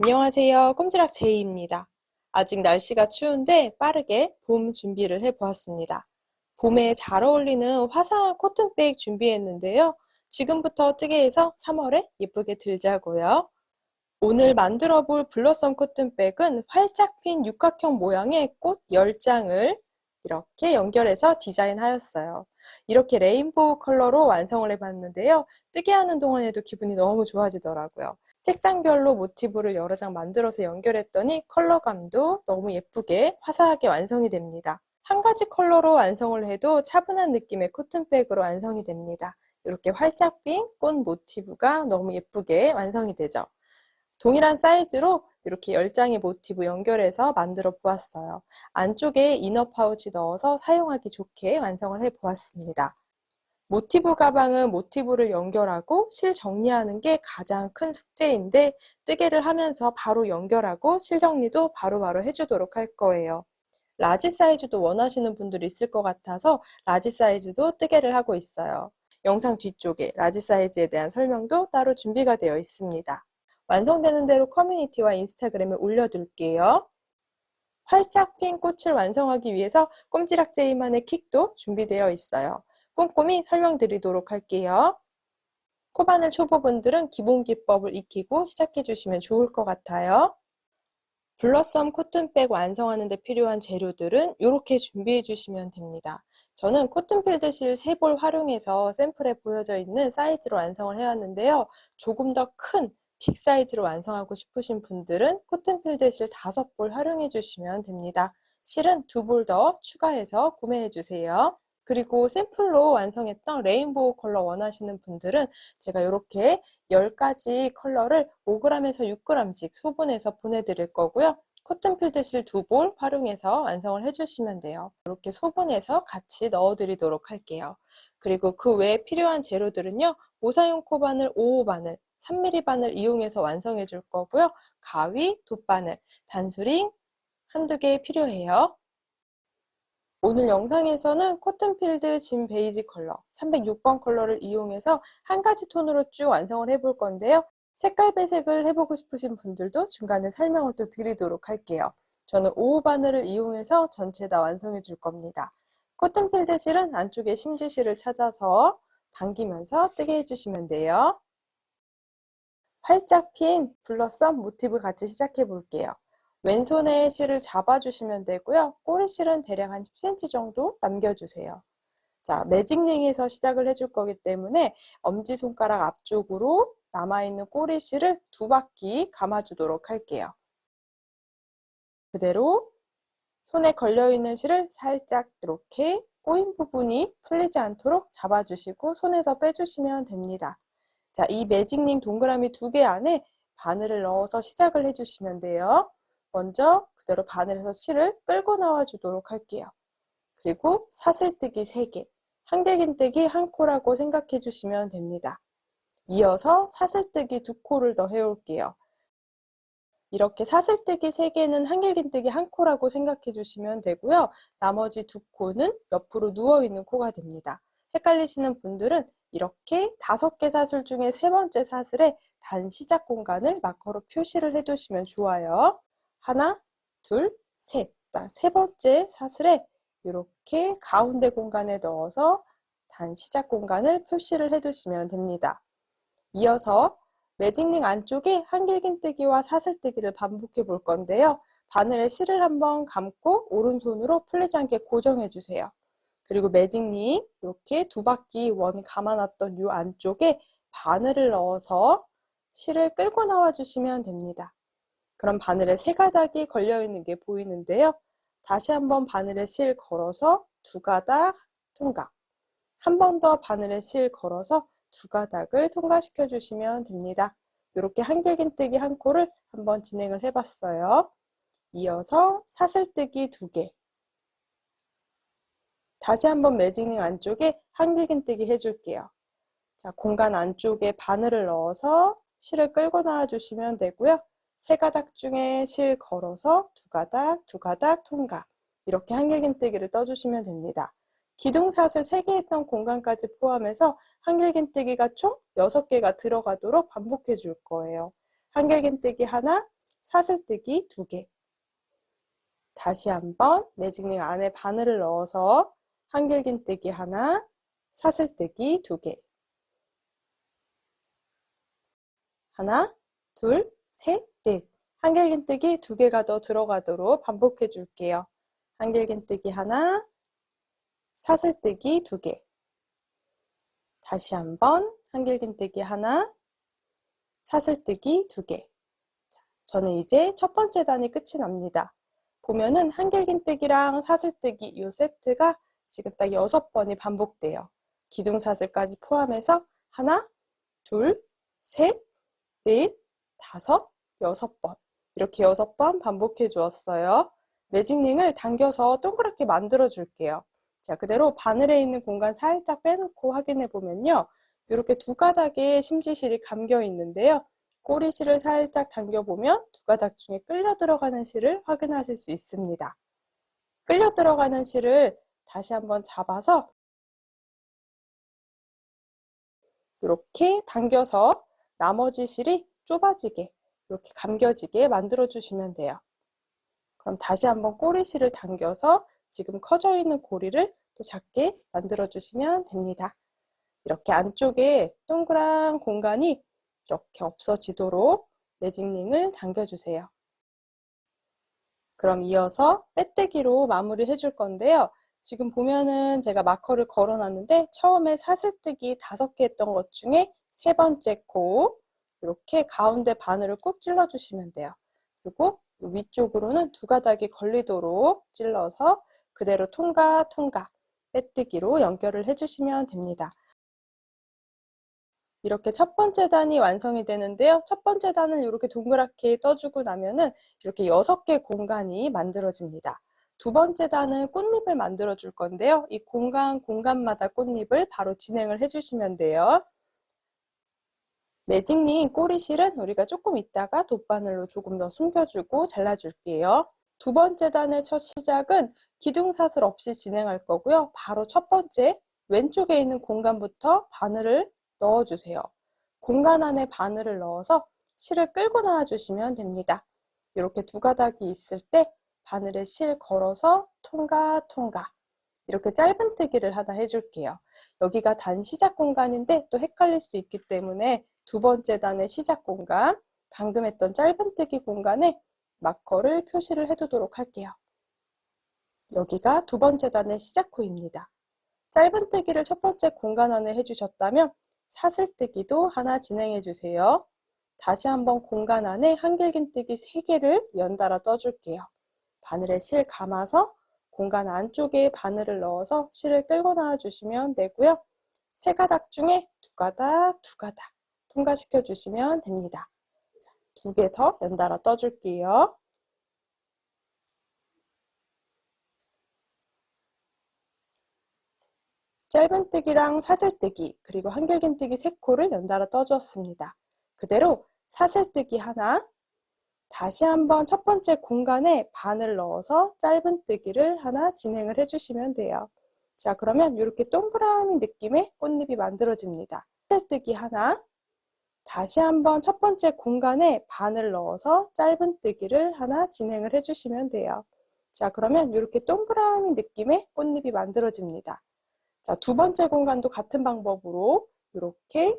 안녕하세요. 꼼지락 제이입니다. 아직 날씨가 추운데 빠르게 봄 준비를 해보았습니다. 봄에 잘 어울리는 화사한 코튼백 준비했는데요. 지금부터 뜨개 해서 3월에 예쁘게 들자고요. 오늘 만들어 볼 블러썸 코튼백은 활짝 핀 육각형 모양의 꽃 10장을 이렇게 연결해서 디자인하였어요. 이렇게 레인보우 컬러로 완성을 해봤는데요. 뜨개 하는 동안에도 기분이 너무 좋아지더라고요. 색상별로 모티브를 여러 장 만들어서 연결했더니 컬러감도 너무 예쁘게 화사하게 완성이 됩니다. 한 가지 컬러로 완성을 해도 차분한 느낌의 코튼백으로 완성이 됩니다. 이렇게 활짝 핀 꽃 모티브가 너무 예쁘게 완성이 되죠. 동일한 사이즈로 이렇게 10장의 모티브 연결해서 만들어 보았어요. 안쪽에 이너 파우치 넣어서 사용하기 좋게 완성을 해 보았습니다. 모티브 가방은 모티브를 연결하고 실 정리하는 게 가장 큰 숙제인데 뜨개를 하면서 바로 연결하고 실 정리도 바로바로 해주도록 할 거예요. 라지 사이즈도 원하시는 분들이 있을 것 같아서 라지 사이즈도 뜨개를 하고 있어요. 영상 뒤쪽에 라지 사이즈에 대한 설명도 따로 준비가 되어 있습니다. 완성되는 대로 커뮤니티와 인스타그램에 올려둘게요. 활짝 핀 꽃을 완성하기 위해서 꼼지락제이만의 킥도 준비되어 있어요. 꼼꼼히 설명드리도록 할게요. 코바늘 초보분들은 기본 기법을 익히고 시작해 주시면 좋을 것 같아요. 블러썸 코튼백 완성하는 데 필요한 재료들은 이렇게 준비해 주시면 됩니다. 저는 코튼필드 실 3볼 활용해서 샘플에 보여져 있는 사이즈로 완성을 해왔는데요. 조금 더 큰 빅 사이즈로 완성하고 싶으신 분들은 코튼필드 실 5볼 활용해 주시면 됩니다. 실은 2볼 더 추가해서 구매해 주세요. 그리고 샘플로 완성했던 레인보우 컬러 원하시는 분들은 제가 이렇게 10가지 컬러를 5g에서 6g씩 소분해서 보내드릴 거고요. 코튼필드 실 2볼 활용해서 완성을 해주시면 돼요. 이렇게 소분해서 같이 넣어드리도록 할게요. 그리고 그 외에 필요한 재료들은요. 모사용 코바늘 5호 바늘, 3mm 바늘 이용해서 완성해 줄 거고요. 가위, 돗바늘, 단수링 한두 개 필요해요. 오늘 영상에서는 코튼필드 진 베이지 컬러 306번 컬러를 이용해서 한 가지 톤으로 쭉 완성을 해볼 건데요. 색깔 배색을 해보고 싶으신 분들도 중간에 설명을 또 드리도록 할게요. 저는 5호 바늘을 이용해서 전체 다 완성해 줄 겁니다. 코튼필드 실은 안쪽에 심지실을 찾아서 당기면서 뜨게 해주시면 돼요. 활짝 핀 블러썸 모티브 같이 시작해 볼게요. 왼손에 실을 잡아주시면 되고요. 꼬리실은 대략 한 10cm 정도 남겨주세요. 자, 매직링에서 시작을 해줄 거기 때문에 엄지손가락 앞쪽으로 남아있는 꼬리실을 2바퀴 감아주도록 할게요. 그대로 손에 걸려있는 실을 살짝 이렇게 꼬인 부분이 풀리지 않도록 잡아주시고 손에서 빼주시면 됩니다. 자, 이 매직링 동그라미 2개 안에 바늘을 넣어서 시작을 해주시면 돼요. 먼저 그대로 바늘에서 실을 끌고 나와 주도록 할게요. 그리고 사슬뜨기 3개, 한길긴뜨기 1코라고 생각해 주시면 됩니다. 이어서 사슬뜨기 2코를 더 해올게요. 이렇게 사슬뜨기 3개는 한길긴뜨기 1코라고 생각해 주시면 되고요. 나머지 2코는 옆으로 누워있는 코가 됩니다. 헷갈리시는 분들은 이렇게 5개 사슬 중에 3번째 사슬에 단 시작 공간을 마커로 표시를 해두시면 좋아요. 하나, 둘, 셋. 세 번째 사슬에 이렇게 가운데 공간에 넣어서 단 시작 공간을 표시를 해두시면 됩니다. 이어서 매직링 안쪽에 한길긴뜨기와 사슬뜨기를 반복해 볼 건데요. 바늘에 실을 한번 감고 오른손으로 풀리지 않게 고정해 주세요. 그리고 매직링 이렇게 2바퀴 원 감아놨던 이 안쪽에 바늘을 넣어서 실을 끌고 나와 주시면 됩니다. 그럼 바늘에 3가닥이 걸려있는 게 보이는데요. 다시 한번 바늘에 실 걸어서 2가닥 통과. 한 번 더 바늘에 실 걸어서 2가닥을 통과시켜 주시면 됩니다. 이렇게 한길긴뜨기 1코를 한번 진행을 해봤어요. 이어서 사슬뜨기 2개. 다시 한번 매직링 안쪽에 한길긴뜨기 해줄게요. 자, 공간 안쪽에 바늘을 넣어서 실을 끌고 나와 주시면 되고요. 3가닥 중에 실 걸어서 2가닥, 2가닥 통과. 이렇게 한길긴뜨기를 떠주시면 됩니다. 기둥사슬 3개 했던 공간까지 포함해서 한길긴뜨기가 총 6개가 들어가도록 반복해 줄 거예요. 한길긴뜨기 하나, 사슬뜨기 2개. 다시 한번 매직링 안에 바늘을 넣어서 한길긴뜨기 하나, 사슬뜨기 2개. 하나, 둘, 셋, 넷. 한길긴뜨기 2개가 더 들어가도록 반복해 줄게요. 한길긴뜨기 하나, 사슬뜨기 2개. 다시 한번 한길긴뜨기 하나, 사슬뜨기 2개. 저는 이제 첫 번째 단이 끝이 납니다. 보면은 한길긴뜨기랑 사슬뜨기 이 세트가 지금 딱 6번이 반복돼요. 기둥사슬까지 포함해서 하나, 둘, 셋, 넷, 다섯, 6번. 이렇게 6번 반복해 주었어요. 매직링을 당겨서 동그랗게 만들어 줄게요. 자, 그대로 바늘에 있는 공간 살짝 빼놓고 확인해 보면요. 이렇게 두 가닥에 심지실이 감겨 있는데요. 꼬리실을 살짝 당겨보면 두 가닥 중에 끌려 들어가는 실을 확인하실 수 있습니다. 끌려 들어가는 실을 다시 한번 잡아서 이렇게 당겨서 나머지 실이 좁아지게 이렇게 감겨지게 만들어 주시면 돼요. 그럼 다시 한번 꼬리실을 당겨서 지금 커져 있는 고리를 또 작게 만들어 주시면 됩니다. 이렇게 안쪽에 동그란 공간이 이렇게 없어지도록 매직링을 당겨주세요. 그럼 이어서 빼뜨기로 마무리 해줄 건데요. 지금 보면은 제가 마커를 걸어 놨는데 처음에 사슬뜨기 5개 했던 것 중에 세 번째 코 이렇게 가운데 바늘을 꾹 찔러 주시면 돼요. 그리고 위쪽으로는 두 가닥이 걸리도록 찔러서 그대로 통과 빼뜨기로 연결을 해주시면 됩니다. 이렇게 첫 번째 단이 완성이 되는데요. 첫 번째 단을 이렇게 동그랗게 떠주고 나면은 이렇게 6개 공간이 만들어집니다. 두 번째 단은 꽃잎을 만들어 줄 건데요. 이 공간마다 꽃잎을 바로 진행을 해주시면 돼요. 매직링 꼬리실은 우리가 조금 있다가 돗바늘로 조금 더 숨겨주고 잘라줄게요. 두 번째 단의 첫 시작은 기둥사슬 없이 진행할 거고요. 바로 첫 번째 왼쪽에 있는 공간부터 바늘을 넣어주세요. 공간 안에 바늘을 넣어서 실을 끌고 나와 주시면 됩니다. 이렇게 두 가닥이 있을 때 바늘에 실 걸어서 통과 이렇게 짧은뜨기를 하나 해줄게요. 여기가 단 시작 공간인데 또 헷갈릴 수 있기 때문에 두 번째 단의 시작 공간, 방금 했던 짧은뜨기 공간에 마커를 표시를 해두도록 할게요. 여기가 두 번째 단의 시작코입니다. 짧은뜨기를 첫 번째 공간 안에 해주셨다면 사슬뜨기도 하나 진행해 주세요. 다시 한번 공간 안에 한길긴뜨기 3개를 연달아 떠줄게요. 바늘에 실 감아서 공간 안쪽에 바늘을 넣어서 실을 끌고 나와 주시면 되고요. 세 가닥 중에 두 가닥 통과시켜 주시면 됩니다. 2개 더 연달아 떠줄게요. 짧은뜨기랑 사슬뜨기 그리고 한길긴뜨기 3코를 연달아 떠주었습니다. 그대로 사슬뜨기 하나, 다시 한번 첫 번째 공간에 바늘 넣어서 짧은뜨기를 하나 진행을 해주시면 돼요. 자, 그러면 이렇게 동그라미 느낌의 꽃잎이 만들어집니다. 사슬뜨기 하나, 다시 한번 첫 번째 공간에 바늘 넣어서 짧은뜨기를 하나 진행을 해주시면 돼요. 자, 그러면 이렇게 동그라미 느낌의 꽃잎이 만들어집니다. 자, 두 번째 공간도 같은 방법으로 이렇게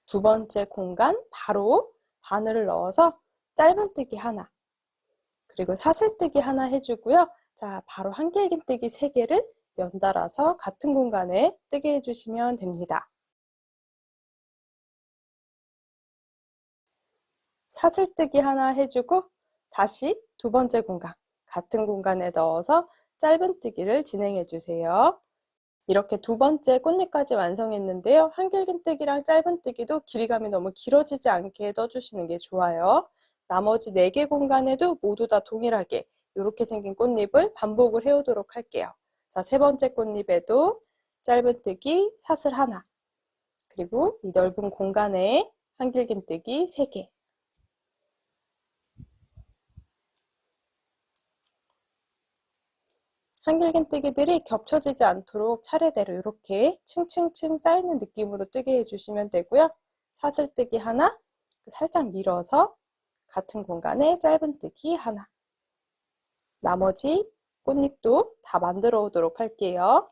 두 번째 공간 바로 바늘을 넣어서 짧은뜨기 하나 그리고 사슬뜨기 하나 해주고요. 자, 바로 한길긴뜨기 3개를 연달아서 같은 공간에 뜨게 해주시면 됩니다. 사슬뜨기 하나 해주고 다시 두 번째 공간 같은 공간에 넣어서 짧은뜨기를 진행해 주세요. 이렇게 두 번째 꽃잎까지 완성했는데요. 한길긴뜨기랑 짧은뜨기도 길이감이 너무 길어지지 않게 떠주시는 게 좋아요. 나머지 4개 공간에도 모두 다 동일하게 이렇게 생긴 꽃잎을 반복을 해오도록 할게요. 자, 세 번째 꽃잎에도 짧은뜨기 사슬 하나 그리고 이 넓은 공간에 한길긴뜨기 3개 한길긴뜨기들이 겹쳐지지 않도록 차례대로 이렇게 층층층 쌓이는 느낌으로 뜨게 해주시면 되고요. 사슬뜨기 하나 살짝 밀어서 같은 공간에 짧은뜨기 하나. 나머지 꽃잎도 다 만들어 오도록 할게요.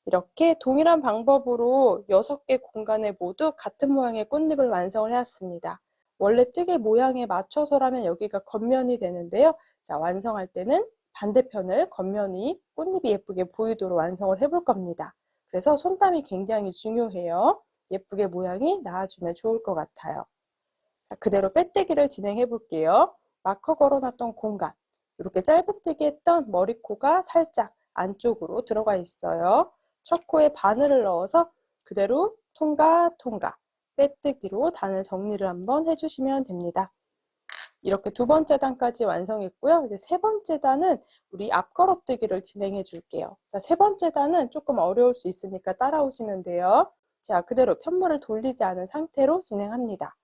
이렇게 동일한 방법으로 6개 공간에 모두 같은 모양의 꽃잎을 완성을 해왔습니다. 원래 뜨개 모양에 맞춰서라면 여기가 겉면이 되는데요. 자, 완성할 때는 반대편을 겉면이 꽃잎이 예쁘게 보이도록 완성을 해볼 겁니다. 그래서 손땀이 굉장히 중요해요. 예쁘게 모양이 나와주면 좋을 것 같아요. 자, 그대로 빼뜨기를 진행해 볼게요. 마커 걸어놨던 공간, 이렇게 짧은뜨기 했던 머리코가 살짝 안쪽으로 들어가 있어요. 첫 코에 바늘을 넣어서 그대로 통과 빼뜨기로 단을 정리를 한번 해주시면 됩니다. 이렇게 두 번째 단까지 완성했고요. 이제 세 번째 단은 우리 앞걸어뜨기를 진행해 줄게요. 자, 세 번째 단은 조금 어려울 수 있으니까 따라오시면 돼요. 자, 그대로 편물을 돌리지 않은 상태로 진행합니다.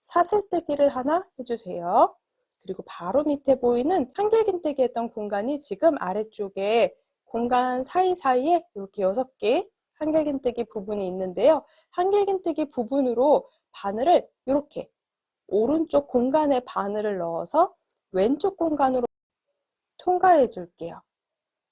사슬뜨기를 하나 해주세요. 그리고 바로 밑에 보이는 한길긴뜨기 했던 공간이 지금 아래쪽에 공간 사이사이에 이렇게 6개 한길긴뜨기 부분이 있는데요. 한길긴뜨기 부분으로 바늘을 이렇게 오른쪽 공간에 바늘을 넣어서 왼쪽 공간으로 통과해 줄게요.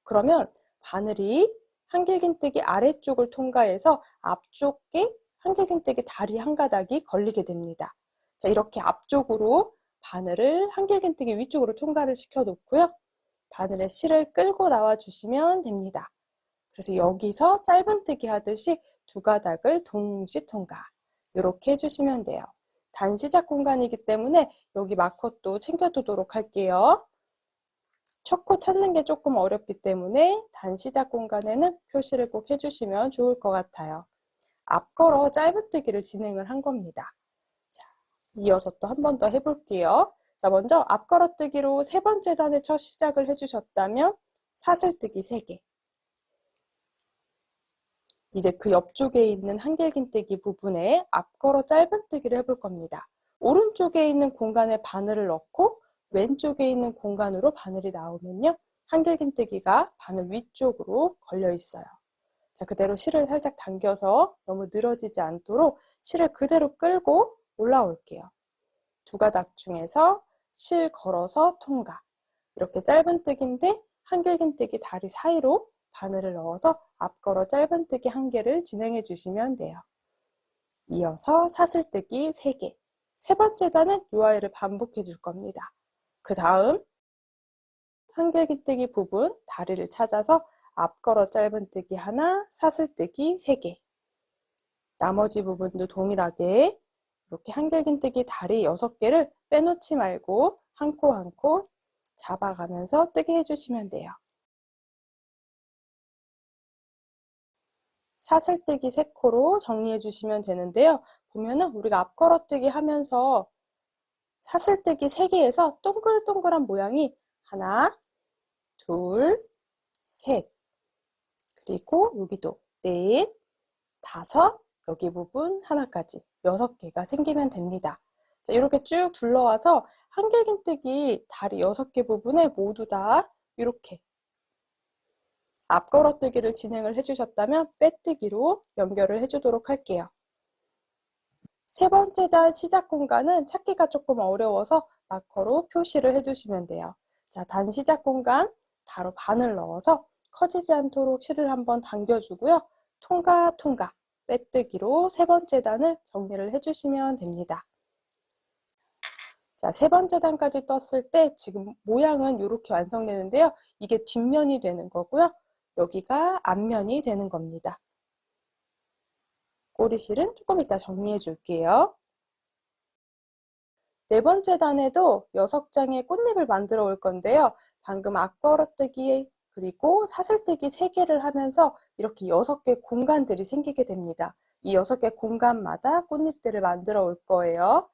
그러면 바늘이 한길긴뜨기 아래쪽을 통과해서 앞쪽에 한길긴뜨기 다리 한 가닥이 걸리게 됩니다. 자, 이렇게 앞쪽으로 바늘을 한길긴뜨기 위쪽으로 통과를 시켜 놓고요. 바늘의 실을 끌고 나와 주시면 됩니다. 그래서 여기서 짧은뜨기 하듯이 두 가닥을 동시 통과 이렇게 해주시면 돼요. 단 시작 공간이기 때문에 여기 마커도 챙겨두도록 할게요. 첫 코 찾는 게 조금 어렵기 때문에 단 시작 공간에는 표시를 꼭 해주시면 좋을 것 같아요. 앞걸어 짧은뜨기를 진행을 한 겁니다. 자, 이어서 또 한 번 더 해볼게요. 자, 먼저 앞걸어뜨기로 세 번째 단의 첫 시작을 해주셨다면 사슬뜨기 3개. 이제 그 옆쪽에 있는 한길긴뜨기 부분에 앞걸어 짧은뜨기를 해볼 겁니다. 오른쪽에 있는 공간에 바늘을 넣고 왼쪽에 있는 공간으로 바늘이 나오면요. 한길긴뜨기가 바늘 위쪽으로 걸려 있어요. 자, 그대로 실을 살짝 당겨서 너무 늘어지지 않도록 실을 그대로 끌고 올라올게요. 두 가닥 중에서 실 걸어서 통과. 이렇게 짧은뜨기인데 한길긴뜨기 다리 사이로 바늘을 넣어서 앞걸어 짧은뜨기 1개를 진행해 주시면 돼요. 이어서 사슬뜨기 3개. 세 번째 단은 이 아이를 반복해 줄 겁니다. 그 다음 한길긴뜨기 부분 다리를 찾아서 앞걸어 짧은뜨기 하나, 사슬뜨기 3개. 나머지 부분도 동일하게 이렇게 한길긴뜨기 다리 6개를 빼놓지 말고 한 코 한 코 잡아가면서 뜨게 해주시면 돼요. 사슬뜨기 3코로 정리해 주시면 되는데요. 보면은 우리가 앞걸어뜨기 하면서 사슬뜨기 3개에서 동글동글한 모양이 하나, 둘, 셋, 그리고 여기도 넷, 다섯, 여기 부분 하나까지 6개가 생기면 됩니다. 자, 이렇게 쭉 둘러와서 한길긴뜨기 다리 6개 부분에 모두 다 이렇게 앞걸어뜨기를 진행을 해주셨다면 빼뜨기로 연결을 해주도록 할게요. 세 번째 단 시작 공간은 찾기가 조금 어려워서 마커로 표시를 해두시면 돼요. 자, 단 시작 공간 바로 바늘 넣어서 커지지 않도록 실을 한번 당겨주고요. 통과 빼뜨기로 세 번째 단을 정리를 해주시면 됩니다. 자, 세 번째 단까지 떴을 때 지금 모양은 이렇게 완성되는데요. 이게 뒷면이 되는 거고요. 여기가 앞면이 되는 겁니다. 꼬리실은 조금 이따 정리해 줄게요. 네 번째 단에도 6장의 꽃잎을 만들어 올 건데요. 방금 앞걸어뜨기 그리고 사슬뜨기 3개를 하면서 이렇게 6개 공간들이 생기게 됩니다. 이 6개 공간마다 꽃잎들을 만들어 올 거예요.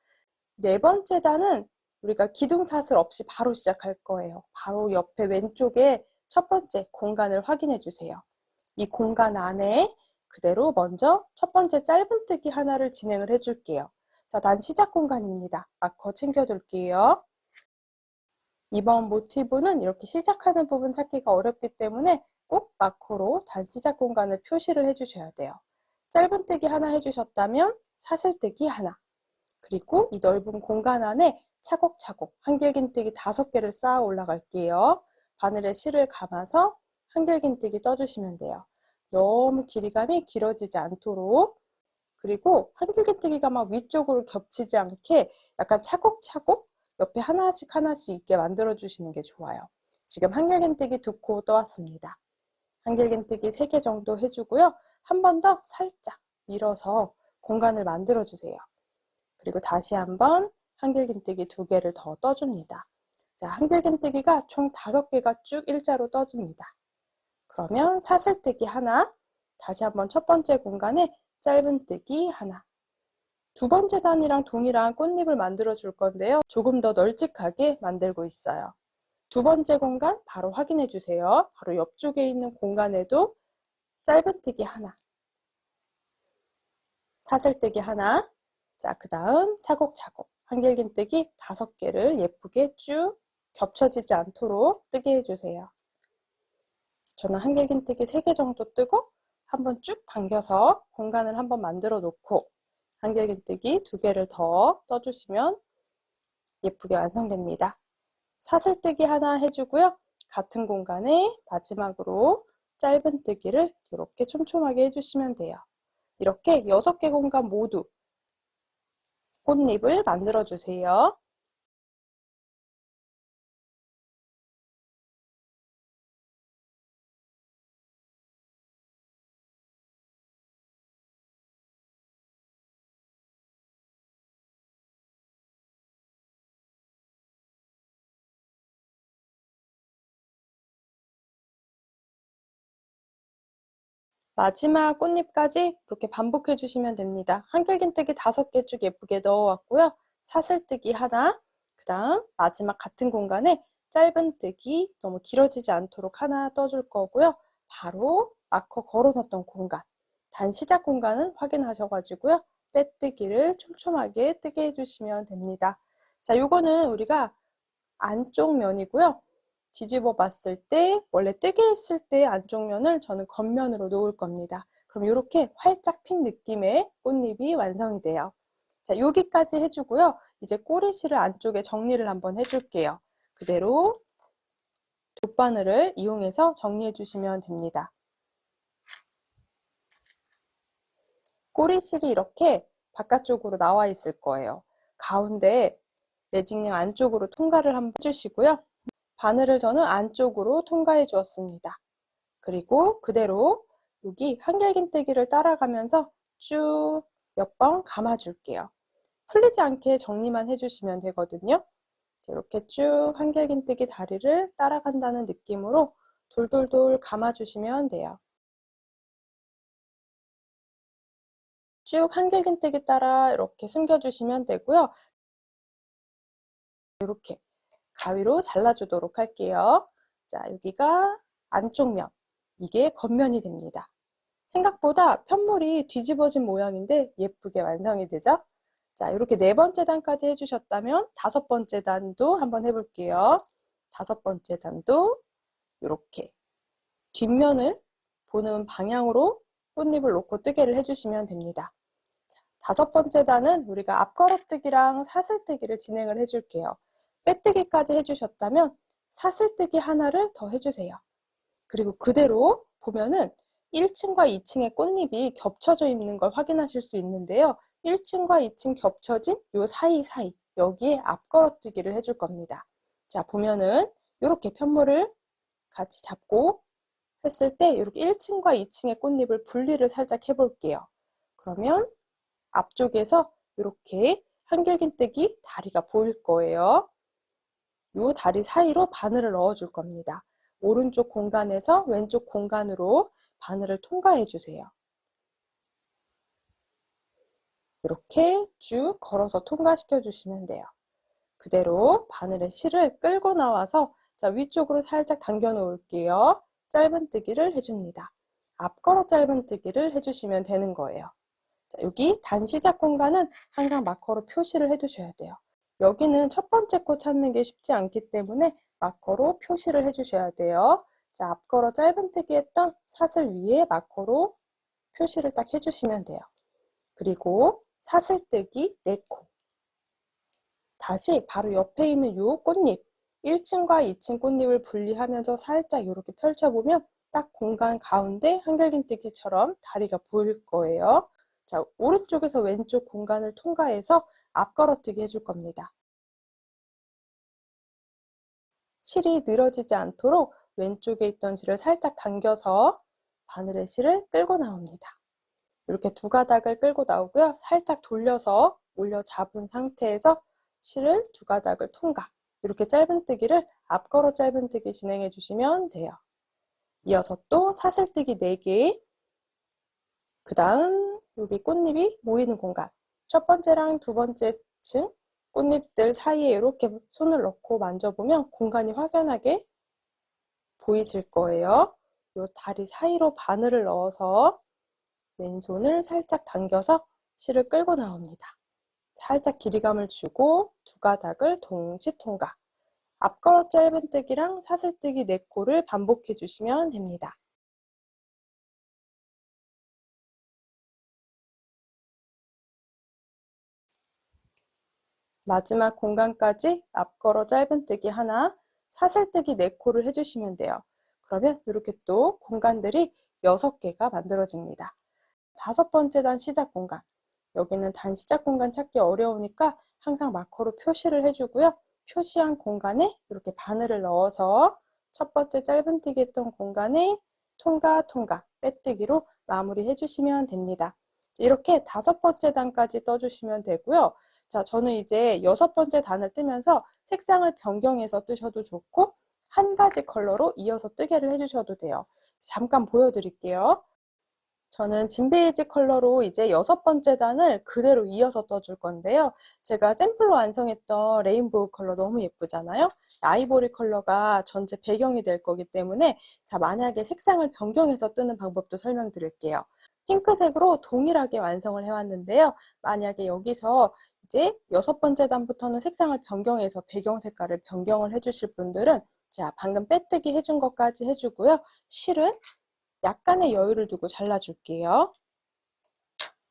네 번째 단은 우리가 기둥사슬 없이 바로 시작할 거예요. 바로 옆에 왼쪽에 첫 번째 공간을 확인해 주세요. 이 공간 안에 그대로 먼저 첫 번째 짧은뜨기 하나를 진행을 해줄게요. 자, 단 시작 공간입니다. 마커 챙겨둘게요. 이번 모티브는 이렇게 시작하는 부분 찾기가 어렵기 때문에 꼭 마커로 단 시작 공간을 표시를 해주셔야 돼요. 짧은뜨기 하나 해주셨다면 사슬뜨기 하나, 그리고 이 넓은 공간 안에 차곡차곡 한길긴뜨기 5개를 쌓아 올라갈게요. 바늘에 실을 감아서 한길긴뜨기 떠주시면 돼요. 너무 길이감이 길어지지 않도록, 그리고 한길긴뜨기가 막 위쪽으로 겹치지 않게 약간 차곡차곡 옆에 하나씩 하나씩 있게 만들어 주시는 게 좋아요. 지금 한길긴뜨기 2코 떠왔습니다. 한길긴뜨기 3개 정도 해주고요. 한 번 더 살짝 밀어서 공간을 만들어 주세요. 그리고 다시 한번 한길긴뜨기 2개를 더 떠줍니다. 자, 한길긴뜨기가 총 5개가 쭉 일자로 떠집니다. 그러면 사슬뜨기 하나, 다시 한번 첫 번째 공간에 짧은뜨기 하나, 두 번째 단이랑 동일한 꽃잎을 만들어 줄 건데요. 조금 더 널찍하게 만들고 있어요. 두 번째 공간 바로 확인해 주세요. 바로 옆쪽에 있는 공간에도 짧은뜨기 하나, 사슬뜨기 하나, 자, 그 다음 차곡차곡 한길긴뜨기 5개를 예쁘게 쭉 겹쳐지지 않도록 뜨게 해주세요. 저는 한길긴뜨기 3개 정도 뜨고 한번 쭉 당겨서 공간을 한번 만들어 놓고 한길긴뜨기 2개를 더 떠주시면 예쁘게 완성됩니다. 사슬뜨기 하나 해주고요. 같은 공간에 마지막으로 짧은뜨기를 이렇게 촘촘하게 해주시면 돼요. 이렇게 6개 공간 모두 꽃잎을 만들어 주세요. 마지막 꽃잎까지 이렇게 반복해 주시면 됩니다. 한길긴뜨기 5개 쭉 예쁘게 넣어왔고요. 사슬뜨기 하나, 그 다음 마지막 같은 공간에 짧은뜨기 너무 길어지지 않도록 하나 떠줄 거고요. 바로 마커 걸어놨던 공간, 단 시작 공간은 확인하셔가지고요. 빼뜨기를 촘촘하게 뜨게 해주시면 됩니다. 자, 요거는 우리가 안쪽 면이고요. 뒤집어 봤을 때 원래 뜨개 했을 때 안쪽 면을 저는 겉면으로 놓을 겁니다. 그럼 이렇게 활짝 핀 느낌의 꽃잎이 완성이 돼요. 자, 여기까지 해주고요. 이제 꼬리실을 안쪽에 정리를 한번 해줄게요. 그대로 돗바늘을 이용해서 정리해 주시면 됩니다. 꼬리실이 이렇게 바깥쪽으로 나와 있을 거예요. 가운데 매직링 안쪽으로 통과를 한번 해주시고요. 바늘을 저는 안쪽으로 통과해 주었습니다. 그리고 그대로 여기 한길긴뜨기를 따라가면서 쭉 몇 번 감아 줄게요. 풀리지 않게 정리만 해주시면 되거든요. 이렇게 쭉 한길긴뜨기 다리를 따라간다는 느낌으로 돌돌돌 감아 주시면 돼요. 쭉 한길긴뜨기 따라 이렇게 숨겨주시면 되고요. 이렇게 가위로 잘라주도록 할게요. 자, 여기가 안쪽 면, 이게 겉면이 됩니다. 생각보다 편물이 뒤집어진 모양인데 예쁘게 완성이 되죠? 자, 이렇게 4번째 단까지 해주셨다면 5번째 단도 한번 해볼게요. 5번째 단도 이렇게 뒷면을 보는 방향으로 꽃잎을 놓고 뜨개를 해주시면 됩니다. 자, 5번째 단은 우리가 앞걸어뜨기랑 사슬뜨기를 진행을 해줄게요. 빼뜨기까지 해주셨다면 사슬뜨기 하나를 더 해주세요. 그리고 그대로 보면은 1층과 2층의 꽃잎이 겹쳐져 있는 걸 확인하실 수 있는데요. 1층과 2층 겹쳐진 요 사이사이 여기에 앞걸어뜨기를 해줄 겁니다. 자, 보면은 이렇게 편물을 같이 잡고 했을 때 이렇게 1층과 2층의 꽃잎을 분리를 살짝 해볼게요. 그러면 앞쪽에서 이렇게 한길긴뜨기 다리가 보일 거예요. 요 다리 사이로 바늘을 넣어 줄 겁니다. 오른쪽 공간에서 왼쪽 공간으로 바늘을 통과해 주세요. 이렇게 쭉 걸어서 통과시켜 주시면 돼요. 그대로 바늘의 실을 끌고 나와서 자, 위쪽으로 살짝 당겨 놓을게요. 짧은뜨기를 해줍니다. 앞걸어 짧은뜨기를 해주시면 되는 거예요. 자, 여기 단 시작 공간은 항상 마커로 표시를 해두셔야 돼요. 여기는 첫 번째 코 찾는 게 쉽지 않기 때문에 마커로 표시를 해주셔야 돼요. 자, 앞걸어 짧은뜨기 했던 사슬 위에 마커로 표시를 딱 해주시면 돼요. 그리고 사슬뜨기 4코. 다시 바로 옆에 있는 요 꽃잎, 1층과 2층 꽃잎을 분리하면서 살짝 이렇게 펼쳐보면 딱 공간 가운데 한길긴뜨기처럼 다리가 보일 거예요. 자, 오른쪽에서 왼쪽 공간을 통과해서 앞걸어뜨기 해줄 겁니다. 실이 늘어지지 않도록 왼쪽에 있던 실을 살짝 당겨서 바늘의 실을 끌고 나옵니다. 이렇게 두 가닥을 끌고 나오고요. 살짝 돌려서 올려 잡은 상태에서 실을 두 가닥을 통과. 이렇게 짧은뜨기를 앞걸어 짧은뜨기 진행해 주시면 돼요. 이어서 또 사슬뜨기 4개. 그 다음 여기 꽃잎이 모이는 공간. 첫 번째랑 두 번째 층 꽃잎들 사이에 이렇게 손을 넣고 만져보면 공간이 확연하게 보이실 거예요. 이 다리 사이로 바늘을 넣어서 왼손을 살짝 당겨서 실을 끌고 나옵니다. 살짝 길이감을 주고 두 가닥을 동시 통과. 앞걸어 짧은뜨기랑 사슬뜨기 4코를 반복해 주시면 됩니다. 마지막 공간까지 앞걸어 짧은뜨기 하나, 사슬뜨기 4코를 해주시면 돼요. 그러면 이렇게 또 공간들이 6개가 만들어집니다. 5번째 단 시작 공간. 여기는 단 시작 공간 찾기 어려우니까 항상 마커로 표시를 해주고요. 표시한 공간에 이렇게 바늘을 넣어서 첫 번째 짧은뜨기 했던 공간에 통과, 빼뜨기로 마무리 해주시면 됩니다. 이렇게 5번째 단까지 떠주시면 되고요. 자, 저는 이제 6번째 단을 뜨면서 색상을 변경해서 뜨셔도 좋고 한 가지 컬러로 이어서 뜨개를 해주셔도 돼요. 잠깐 보여드릴게요. 저는 진베이지 컬러로 이제 6번째 단을 그대로 이어서 떠줄 건데요. 제가 샘플로 완성했던 레인보우 컬러 너무 예쁘잖아요. 아이보리 컬러가 전체 배경이 될 거기 때문에 자, 만약에 색상을 변경해서 뜨는 방법도 설명드릴게요. 핑크색으로 동일하게 완성을 해왔는데요. 만약에 여기서 이제 6번째 단부터는 색상을 변경해서 배경 색깔을 변경을 해주실 분들은 자, 방금 빼뜨기 해준 것까지 해주고요. 실은 약간의 여유를 두고 잘라줄게요.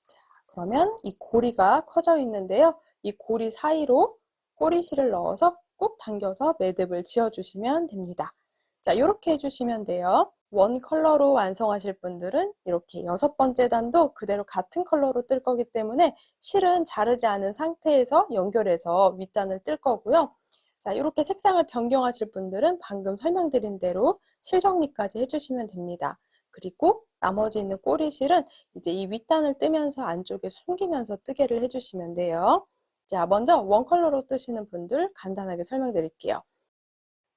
자, 그러면 이 고리가 커져 있는데요. 이 고리 사이로 꼬리실을 넣어서 꾹 당겨서 매듭을 지어주시면 됩니다. 자, 이렇게 해주시면 돼요. 원 컬러로 완성하실 분들은 이렇게 6번째 단도 그대로 같은 컬러로 뜰 거기 때문에 실은 자르지 않은 상태에서 연결해서 윗단을 뜰 거고요. 자, 이렇게 색상을 변경하실 분들은 방금 설명드린 대로 실 정리까지 해주시면 됩니다. 그리고 나머지 있는 꼬리실은 이제 이 윗단을 뜨면서 안쪽에 숨기면서 뜨개를 해주시면 돼요. 자, 먼저 원 컬러로 뜨시는 분들 간단하게 설명드릴게요.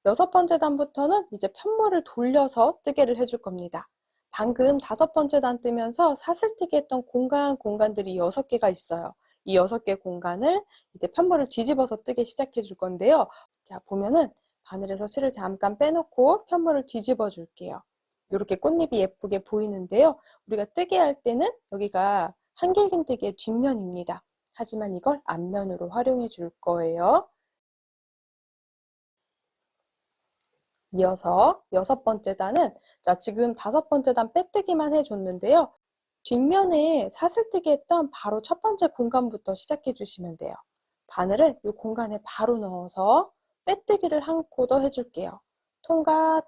6번째 단부터는 이제 편물을 돌려서 뜨개를 해줄 겁니다. 방금 5번째 단 뜨면서 사슬뜨기 했던 공간들이 6개가 있어요. 이 6개 공간을 이제 편물을 뒤집어서 뜨개 시작해 줄 건데요. 자, 보면은 바늘에서 실을 잠깐 빼놓고 편물을 뒤집어 줄게요. 이렇게 꽃잎이 예쁘게 보이는데요. 우리가 뜨개 할 때는 여기가 한길긴뜨기의 뒷면입니다. 하지만 이걸 앞면으로 활용해 줄 거예요. 이어서 6번째 단은 자, 지금 5번째 단 빼뜨기만 해줬는데요. 뒷면에 사슬뜨기 했던 바로 첫 번째 공간부터 시작해 주시면 돼요. 바늘을 이 공간에 바로 넣어서 빼뜨기를 한 코 더 해줄게요. 통과.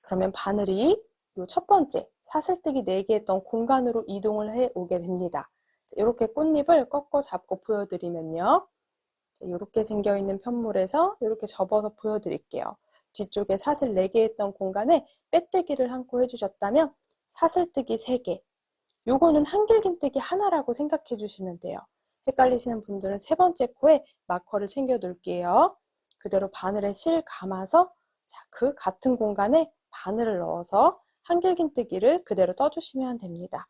그러면 바늘이 이 첫 번째 사슬뜨기 4개 했던 공간으로 이동을 해 오게 됩니다. 이렇게 꽃잎을 꺾어 잡고 보여드리면요. 이렇게 생겨있는 편물에서 이렇게 접어서 보여드릴게요. 뒤쪽에 사슬 4개 했던 공간에 빼뜨기를 한 코 해주셨다면 사슬뜨기 3개, 요거는 한길긴뜨기 하나라고 생각해 주시면 돼요. 헷갈리시는 분들은 3번째 코에 마커를 챙겨 둘게요. 그대로 바늘에 실 감아서 자, 그 같은 공간에 바늘을 넣어서 한길긴뜨기를 그대로 떠주시면 됩니다.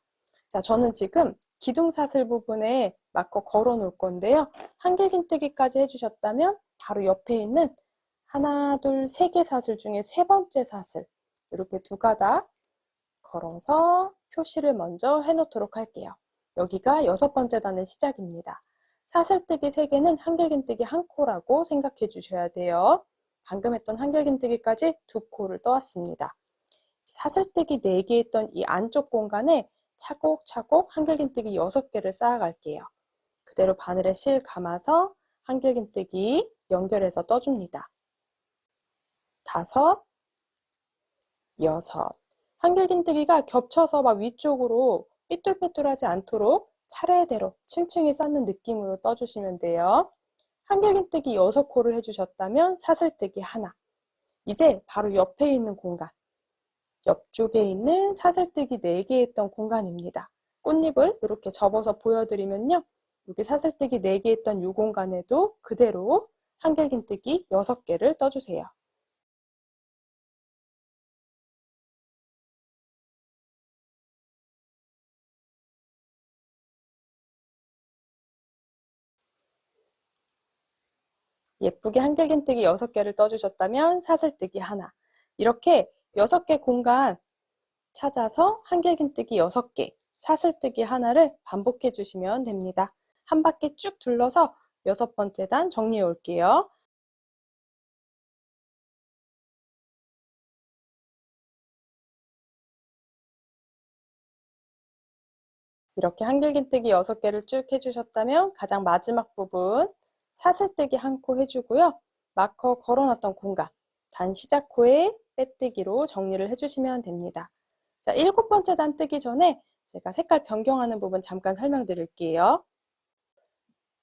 자, 저는 지금 기둥사슬 부분에 마커 걸어 놓을 건데요. 한길긴뜨기까지 해주셨다면 바로 옆에 있는 하나, 둘, 3개 사슬 중에 3번째 사슬 이렇게 두 가닥 걸어서 표시를 먼저 해놓도록 할게요. 여기가 6번째 단의 시작입니다. 사슬뜨기 3개는 한길긴뜨기 1코라고 생각해 주셔야 돼요. 방금 했던 한길긴뜨기까지 2코를 떠왔습니다. 사슬뜨기 4개 있던 이 안쪽 공간에 차곡차곡 한길긴뜨기 6개를 쌓아갈게요. 그대로 바늘에 실 감아서 한길긴뜨기 연결해서 떠줍니다. 5, 6. 한길긴뜨기가 겹쳐서 막 위쪽으로 삐뚤빼뚤하지 않도록 차례대로 층층이 쌓는 느낌으로 떠주시면 돼요. 한길긴뜨기 6코를 해주셨다면 사슬뜨기 하나. 이제 바로 옆에 있는 공간, 옆쪽에 있는 사슬뜨기 4개 했던 공간입니다. 꽃잎을 이렇게 접어서 보여드리면요. 여기 사슬뜨기 4개 했던 이 공간에도 그대로 한길긴뜨기 6개를 떠주세요. 예쁘게 한길긴뜨기 6개를 떠주셨다면 사슬뜨기 하나. 이렇게 6개 공간 찾아서 한길긴뜨기 6개, 사슬뜨기 하나를 반복해 주시면 됩니다. 한 바퀴 쭉 둘러서 6번째 단 정리해 올게요. 이렇게 한길긴뜨기 6개를 쭉 해주셨다면 가장 마지막 부분 사슬뜨기 한 코 해주고요. 마커 걸어놨던 공간, 단 시작코에 빼뜨기로 정리를 해주시면 됩니다. 자, 7번째 단 뜨기 전에 제가 색깔 변경하는 부분 잠깐 설명드릴게요.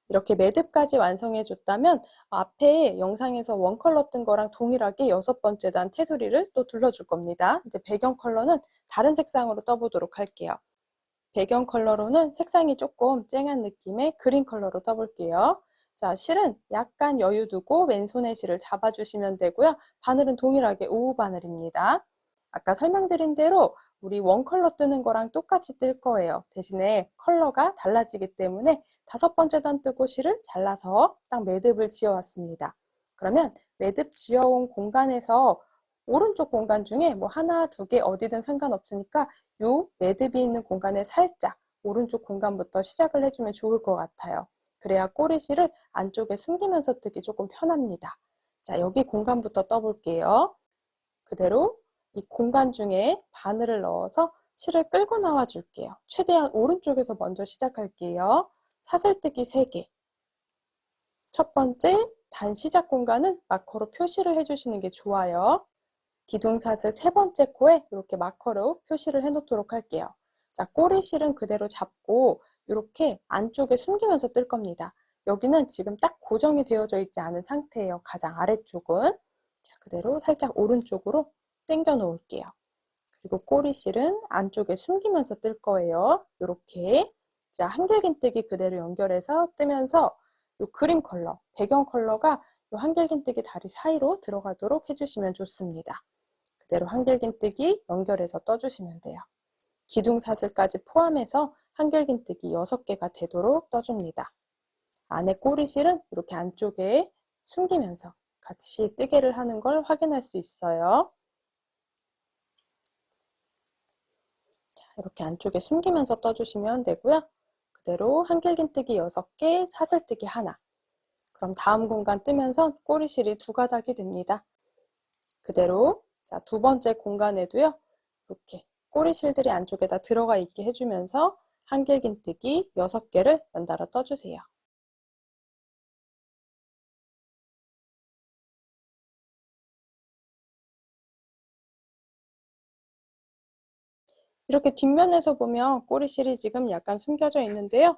이렇게 매듭까지 완성해 줬다면 앞에 영상에서 원컬러 뜬 거랑 동일하게 6번째 단 테두리를 또 둘러줄 겁니다. 이제 배경 컬러는 다른 색상으로 떠보도록 할게요. 배경 컬러로는 색상이 조금 쨍한 느낌의 그린 컬러로 떠볼게요. 자, 실은 약간 여유 두고 왼손에 실을 잡아주시면 되고요. 바늘은 동일하게 오후 바늘입니다. 아까 설명드린 대로 우리 원 컬러 뜨는 거랑 똑같이 뜰 거예요. 대신에 컬러가 달라지기 때문에 5번째 단 뜨고 실을 잘라서 딱 매듭을 지어왔습니다. 그러면 매듭 지어온 공간에서 오른쪽 공간 중에 뭐 하나, 2개 어디든 상관없으니까 요 매듭이 있는 공간에 살짝 오른쪽 공간부터 시작을 해주면 좋을 것 같아요. 그래야 꼬리실을 안쪽에 숨기면서 뜨기 조금 편합니다. 자, 여기 공간부터 떠볼게요. 그대로 이 공간 중에 바늘을 넣어서 실을 끌고 나와 줄게요. 최대한 오른쪽에서 먼저 시작할게요. 사슬뜨기 3개. 첫 번째 단 시작 공간은 마커로 표시를 해주시는 게 좋아요. 기둥사슬 3번째 코에 이렇게 마커로 표시를 해 놓도록 할게요. 자, 꼬리실은 그대로 잡고 이렇게 안쪽에 숨기면서 뜰 겁니다. 여기는 지금 딱 고정이 되어져 있지 않은 상태예요. 가장 아래쪽은. 자, 그대로 살짝 오른쪽으로 당겨 놓을게요. 그리고 꼬리실은 안쪽에 숨기면서 뜰 거예요. 이렇게. 자, 한길긴뜨기 그대로 연결해서 뜨면서 이 그린 컬러, 배경 컬러가 이 한길긴뜨기 다리 사이로 들어가도록 해주시면 좋습니다. 그대로 한길긴뜨기 연결해서 떠주시면 돼요. 기둥사슬까지 포함해서 한길긴뜨기 6개가 되도록 떠줍니다. 안에 꼬리실은 이렇게 안쪽에 숨기면서 같이 뜨개를 하는 걸 확인할 수 있어요. 자, 이렇게 안쪽에 숨기면서 떠주시면 되고요. 그대로 한길긴뜨기 6개, 사슬뜨기 하나. 그럼 다음 공간 뜨면서 꼬리실이 2가닥이 됩니다. 그대로 자, 2번째 공간에도요. 이렇게 꼬리실들이 안쪽에다 들어가 있게 해주면서 한길긴뜨기 6개를 연달아 떠주세요. 이렇게 뒷면에서 보면 꼬리실이 지금 약간 숨겨져 있는데요.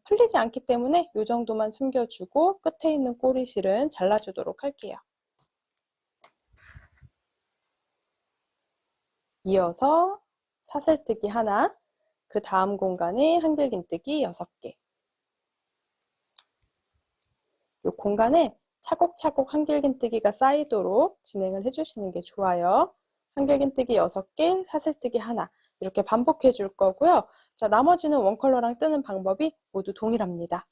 풀리지 않기 때문에 이 정도만 숨겨주고 끝에 있는 꼬리실은 잘라주도록 할게요. 이어서 사슬뜨기 하나, 그 다음 공간에 한길긴뜨기 6개. 이 공간에 차곡차곡 한길긴뜨기가 쌓이도록 진행을 해주시는 게 좋아요. 한길긴뜨기 6개, 사슬뜨기 하나 이렇게 반복해 줄 거고요. 자, 나머지는 원컬러랑 뜨는 방법이 모두 동일합니다.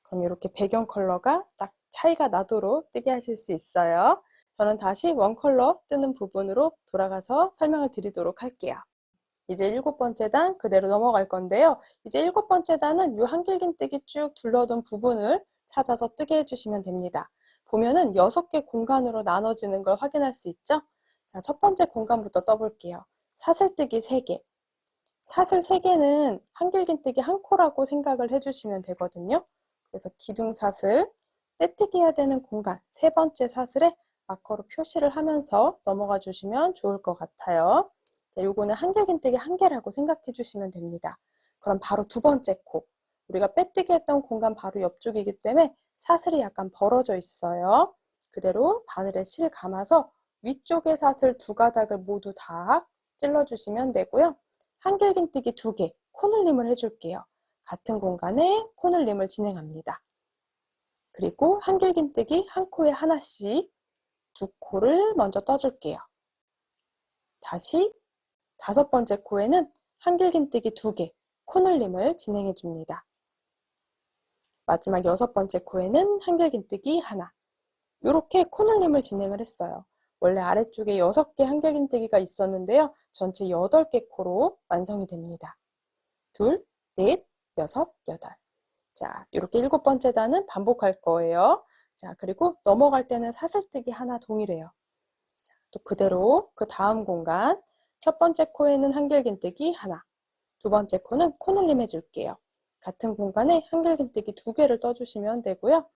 그럼 이렇게 배경 컬러가 딱 차이가 나도록 뜨게 하실 수 있어요. 저는 다시 원컬러 뜨는 부분으로 돌아가서 설명을 드리도록 할게요. 이제 7번째 단 그대로 넘어갈 건데요. 이제 7번째 단은 이 한길긴뜨기 쭉 둘러둔 부분을 찾아서 뜨게 해주시면 됩니다. 보면은 6개 공간으로 나눠지는 걸 확인할 수 있죠? 자, 첫 번째 공간부터 떠볼게요. 사슬뜨기 3개. 사슬 3개는 한길긴뜨기 1코라고 생각을 해주시면 되거든요. 그래서 기둥사슬, 빼뜨기 해야 되는 공간, 3번째 사슬에 마커로 표시를 하면서 넘어가 주시면 좋을 것 같아요. 자, 요거는 한길긴뜨기 1개라고 생각해 주시면 됩니다. 그럼 바로 2번째 코. 우리가 빼뜨기 했던 공간 바로 옆쪽이기 때문에 사슬이 약간 벌어져 있어요. 그대로 바늘에 실 감아서 위쪽의 사슬 2가닥을 모두 다 찔러주시면 되고요. 한길긴뜨기 2개, 코늘림을 해줄게요. 같은 공간에 코늘림을 진행합니다. 그리고 한길긴뜨기 1코에 하나씩 2코를 먼저 떠줄게요. 다시 5번째 코에는 한길긴뜨기 2개, 코늘림을 진행해 줍니다. 마지막 6번째 코에는 한길긴뜨기 하나. 이렇게 코늘림을 진행을 했어요. 원래 아래쪽에 6개 한길긴뜨기가 있었는데요. 전체 8개 코로 완성이 됩니다. 둘, 넷, 여섯, 여덟. 자, 이렇게 7번째 단은 반복할 거예요. 자, 그리고 넘어갈 때는 사슬뜨기 하나 동일해요. 자, 또 그대로 그 다음 공간, 첫 번째 코에는 한길긴뜨기 하나, 두 번째 코는 코늘림 해줄게요. 같은 공간에 한길긴뜨기 2개를 떠주시면 되고요.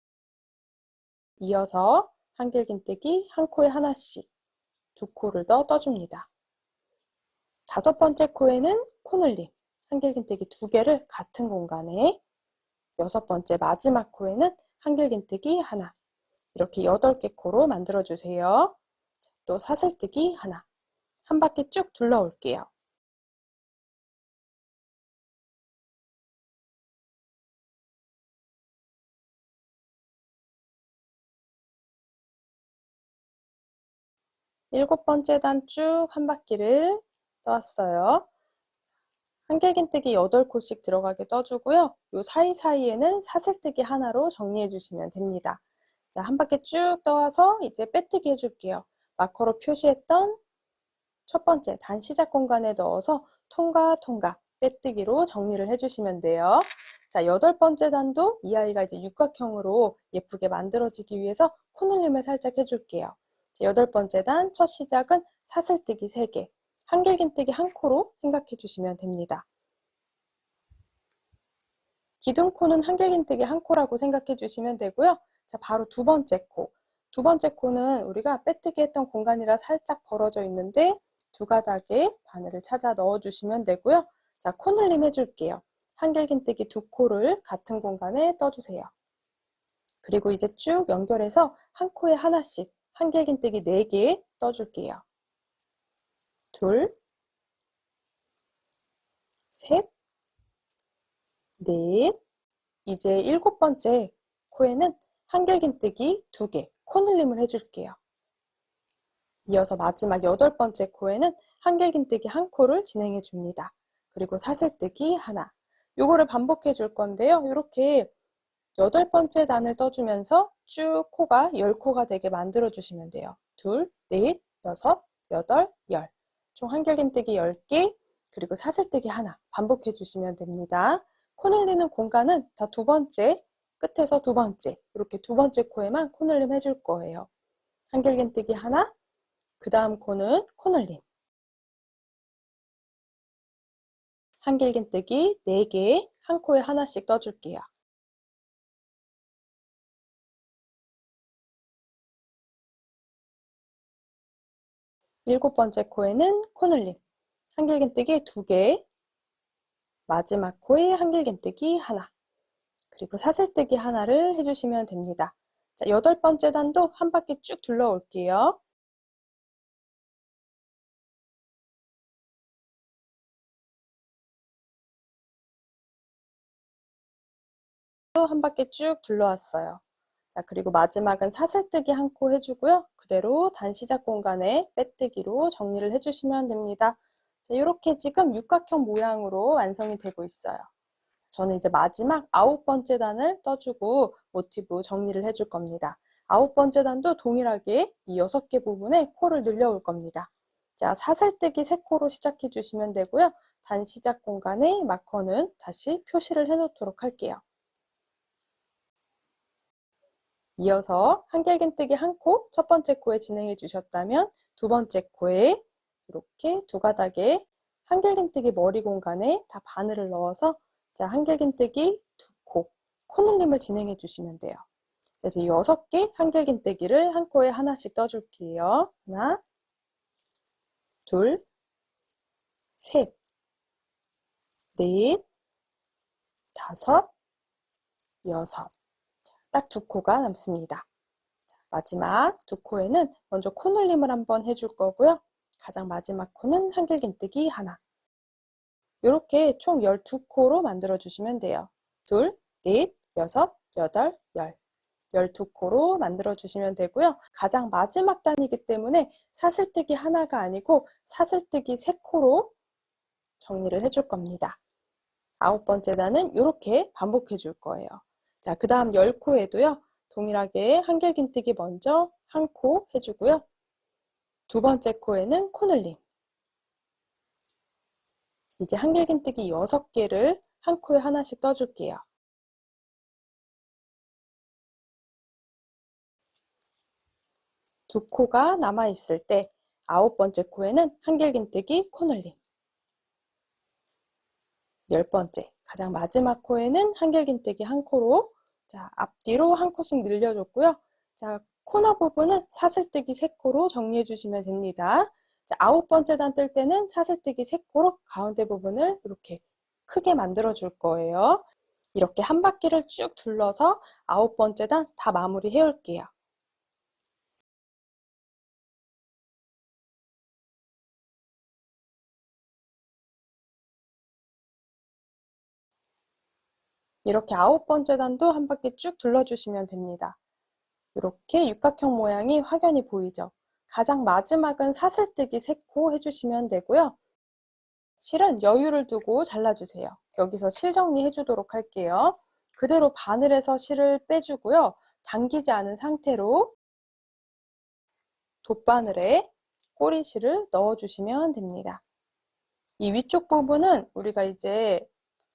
이어서 한길긴뜨기 1코에 하나씩 2코를 더 떠줍니다. 5번째 코에는 코늘림, 한길긴뜨기 2개를 같은 공간에, 6번째 마지막 코에는 한길긴뜨기 하나, 이렇게 8개 코로 만들어주세요. 또 사슬뜨기 하나, 한 바퀴 쭉 둘러올게요. 일곱 번째 단 쭉 한 바퀴를 떠왔어요. 한길긴뜨기 8코씩 들어가게 떠주고요. 요 사이사이에는 사슬뜨기 하나로 정리해 주시면 됩니다. 자, 한 바퀴 쭉 떠와서 이제 빼뜨기 해줄게요. 마커로 표시했던 첫 번째 단 시작 공간에 넣어서 통과 빼뜨기로 정리를 해주시면 돼요. 자, 8번째 단도 이 아이가 이제 육각형으로 예쁘게 만들어지기 위해서 코늘림을 살짝 해줄게요. 자, 8번째 단 첫 시작은 사슬뜨기 3개, 한길긴뜨기 1코로 생각해 주시면 됩니다. 기둥코는 한길긴뜨기 1코라고 생각해 주시면 되고요. 자, 바로 2번째 코. 2번째 코는 우리가 빼뜨기 했던 공간이라 살짝 벌어져 있는데 2가닥에 바늘을 찾아 넣어 주시면 되고요. 자, 코늘림 해줄게요. 한길긴뜨기 2코를 같은 공간에 떠주세요. 그리고 이제 쭉 연결해서 한 코에 하나씩 한길긴뜨기 4개 떠줄게요. 둘, 셋, 넷, 이제 7번째 코에는 한길긴뜨기 2개, 코늘림을 해줄게요. 이어서 마지막 8번째 코에는 한길긴뜨기 1코를 진행해 줍니다. 그리고 사슬뜨기 하나. 요거를 반복해 줄 건데요. 이렇게 8번째 단을 떠주면서 쭉 코가 10코가 되게 만들어 주시면 돼요. 둘, 넷, 여섯, 여덟, 열. 총 한길긴뜨기 10개, 그리고 사슬뜨기 하나 반복해 주시면 됩니다. 코 늘리는 공간은 다 2번째, 끝에서 2번째, 이렇게 2번째 코에만 코늘림 해줄 거예요. 한길긴뜨기 하나, 그 다음 코는 코늘림. 한길긴뜨기 4개, 한 코에 하나씩 떠줄게요. 일곱 번째 코에는 코늘림. 한길긴뜨기 2개, 마지막 코에 한길긴뜨기 하나, 그리고 사슬뜨기 하나를 해주시면 됩니다. 자, 8번째 단도 한 바퀴 쭉 둘러올게요. 또 한 바퀴 쭉 둘러왔어요. 자, 그리고 마지막은 사슬뜨기 한 코 해주고요. 그대로 단 시작 공간에 빼뜨기로 정리를 해주시면 됩니다. 자, 이렇게 지금 육각형 모양으로 완성이 되고 있어요. 저는 이제 마지막 9번째 단을 떠주고 모티브 정리를 해줄 겁니다. 9번째 단도 동일하게 이 6개 부분에 코를 늘려올 겁니다. 자, 사슬뜨기 3코로 시작해 주시면 되고요. 단 시작 공간에 마커는 다시 표시를 해 놓도록 할게요. 이어서 한길긴뜨기 한 코, 첫 번째 코에 진행해 주셨다면 두 번째 코에 이렇게 두 가닥에 한길긴뜨기 머리 공간에 다 바늘을 넣어서 자, 한길긴뜨기 두 코, 코놀림을 진행해 주시면 돼요. 이제 6개 한길긴뜨기를 한 코에 하나씩 떠줄게요. 하나, 둘, 셋, 넷, 다섯, 여섯. 딱 두 코가 남습니다. 마지막 두 코에는 먼저 코놀림을 한번 해줄 거고요. 가장 마지막 코는 한길긴뜨기 하나. 이렇게 총 12코로 만들어 주시면 돼요. 둘, 넷, 여섯, 여덟, 열. 12코로 만들어 주시면 되고요. 가장 마지막 단이기 때문에 사슬뜨기 하나가 아니고 사슬뜨기 3코로 정리를 해줄 겁니다. 9번째 단은 이렇게 반복해 줄 거예요. 자, 그 다음 10코에도요. 동일하게 한길긴뜨기 먼저 한 코 해주고요. 두 번째 코에는 코놀림. 이제 한길긴뜨기 6개를 한 코에 하나씩 떠줄게요. 두 코가 남아있을 때 9번째 코에는 한길긴뜨기 코놀림. 10번째, 가장 마지막 코에는 한길긴뜨기 한 코로 자, 앞뒤로 한 코씩 늘려줬고요. 자, 코너 부분은 사슬뜨기 3코로 정리해 주시면 됩니다. 자, 9번째 단 뜰 때는 사슬뜨기 3코로 가운데 부분을 이렇게 크게 만들어 줄 거예요. 이렇게 한 바퀴를 쭉 둘러서 9번째 단 다 마무리 해 올게요. 이렇게 9번째 단도 한 바퀴 쭉 둘러주시면 됩니다. 이렇게 육각형 모양이 확연히 보이죠? 가장 마지막은 사슬뜨기 3코 해주시면 되고요. 실은 여유를 두고 잘라주세요. 여기서 실 정리해 주도록 할게요. 그대로 바늘에서 실을 빼주고요. 당기지 않은 상태로 돗바늘에 꼬리실을 넣어주시면 됩니다. 이 위쪽 부분은 우리가 이제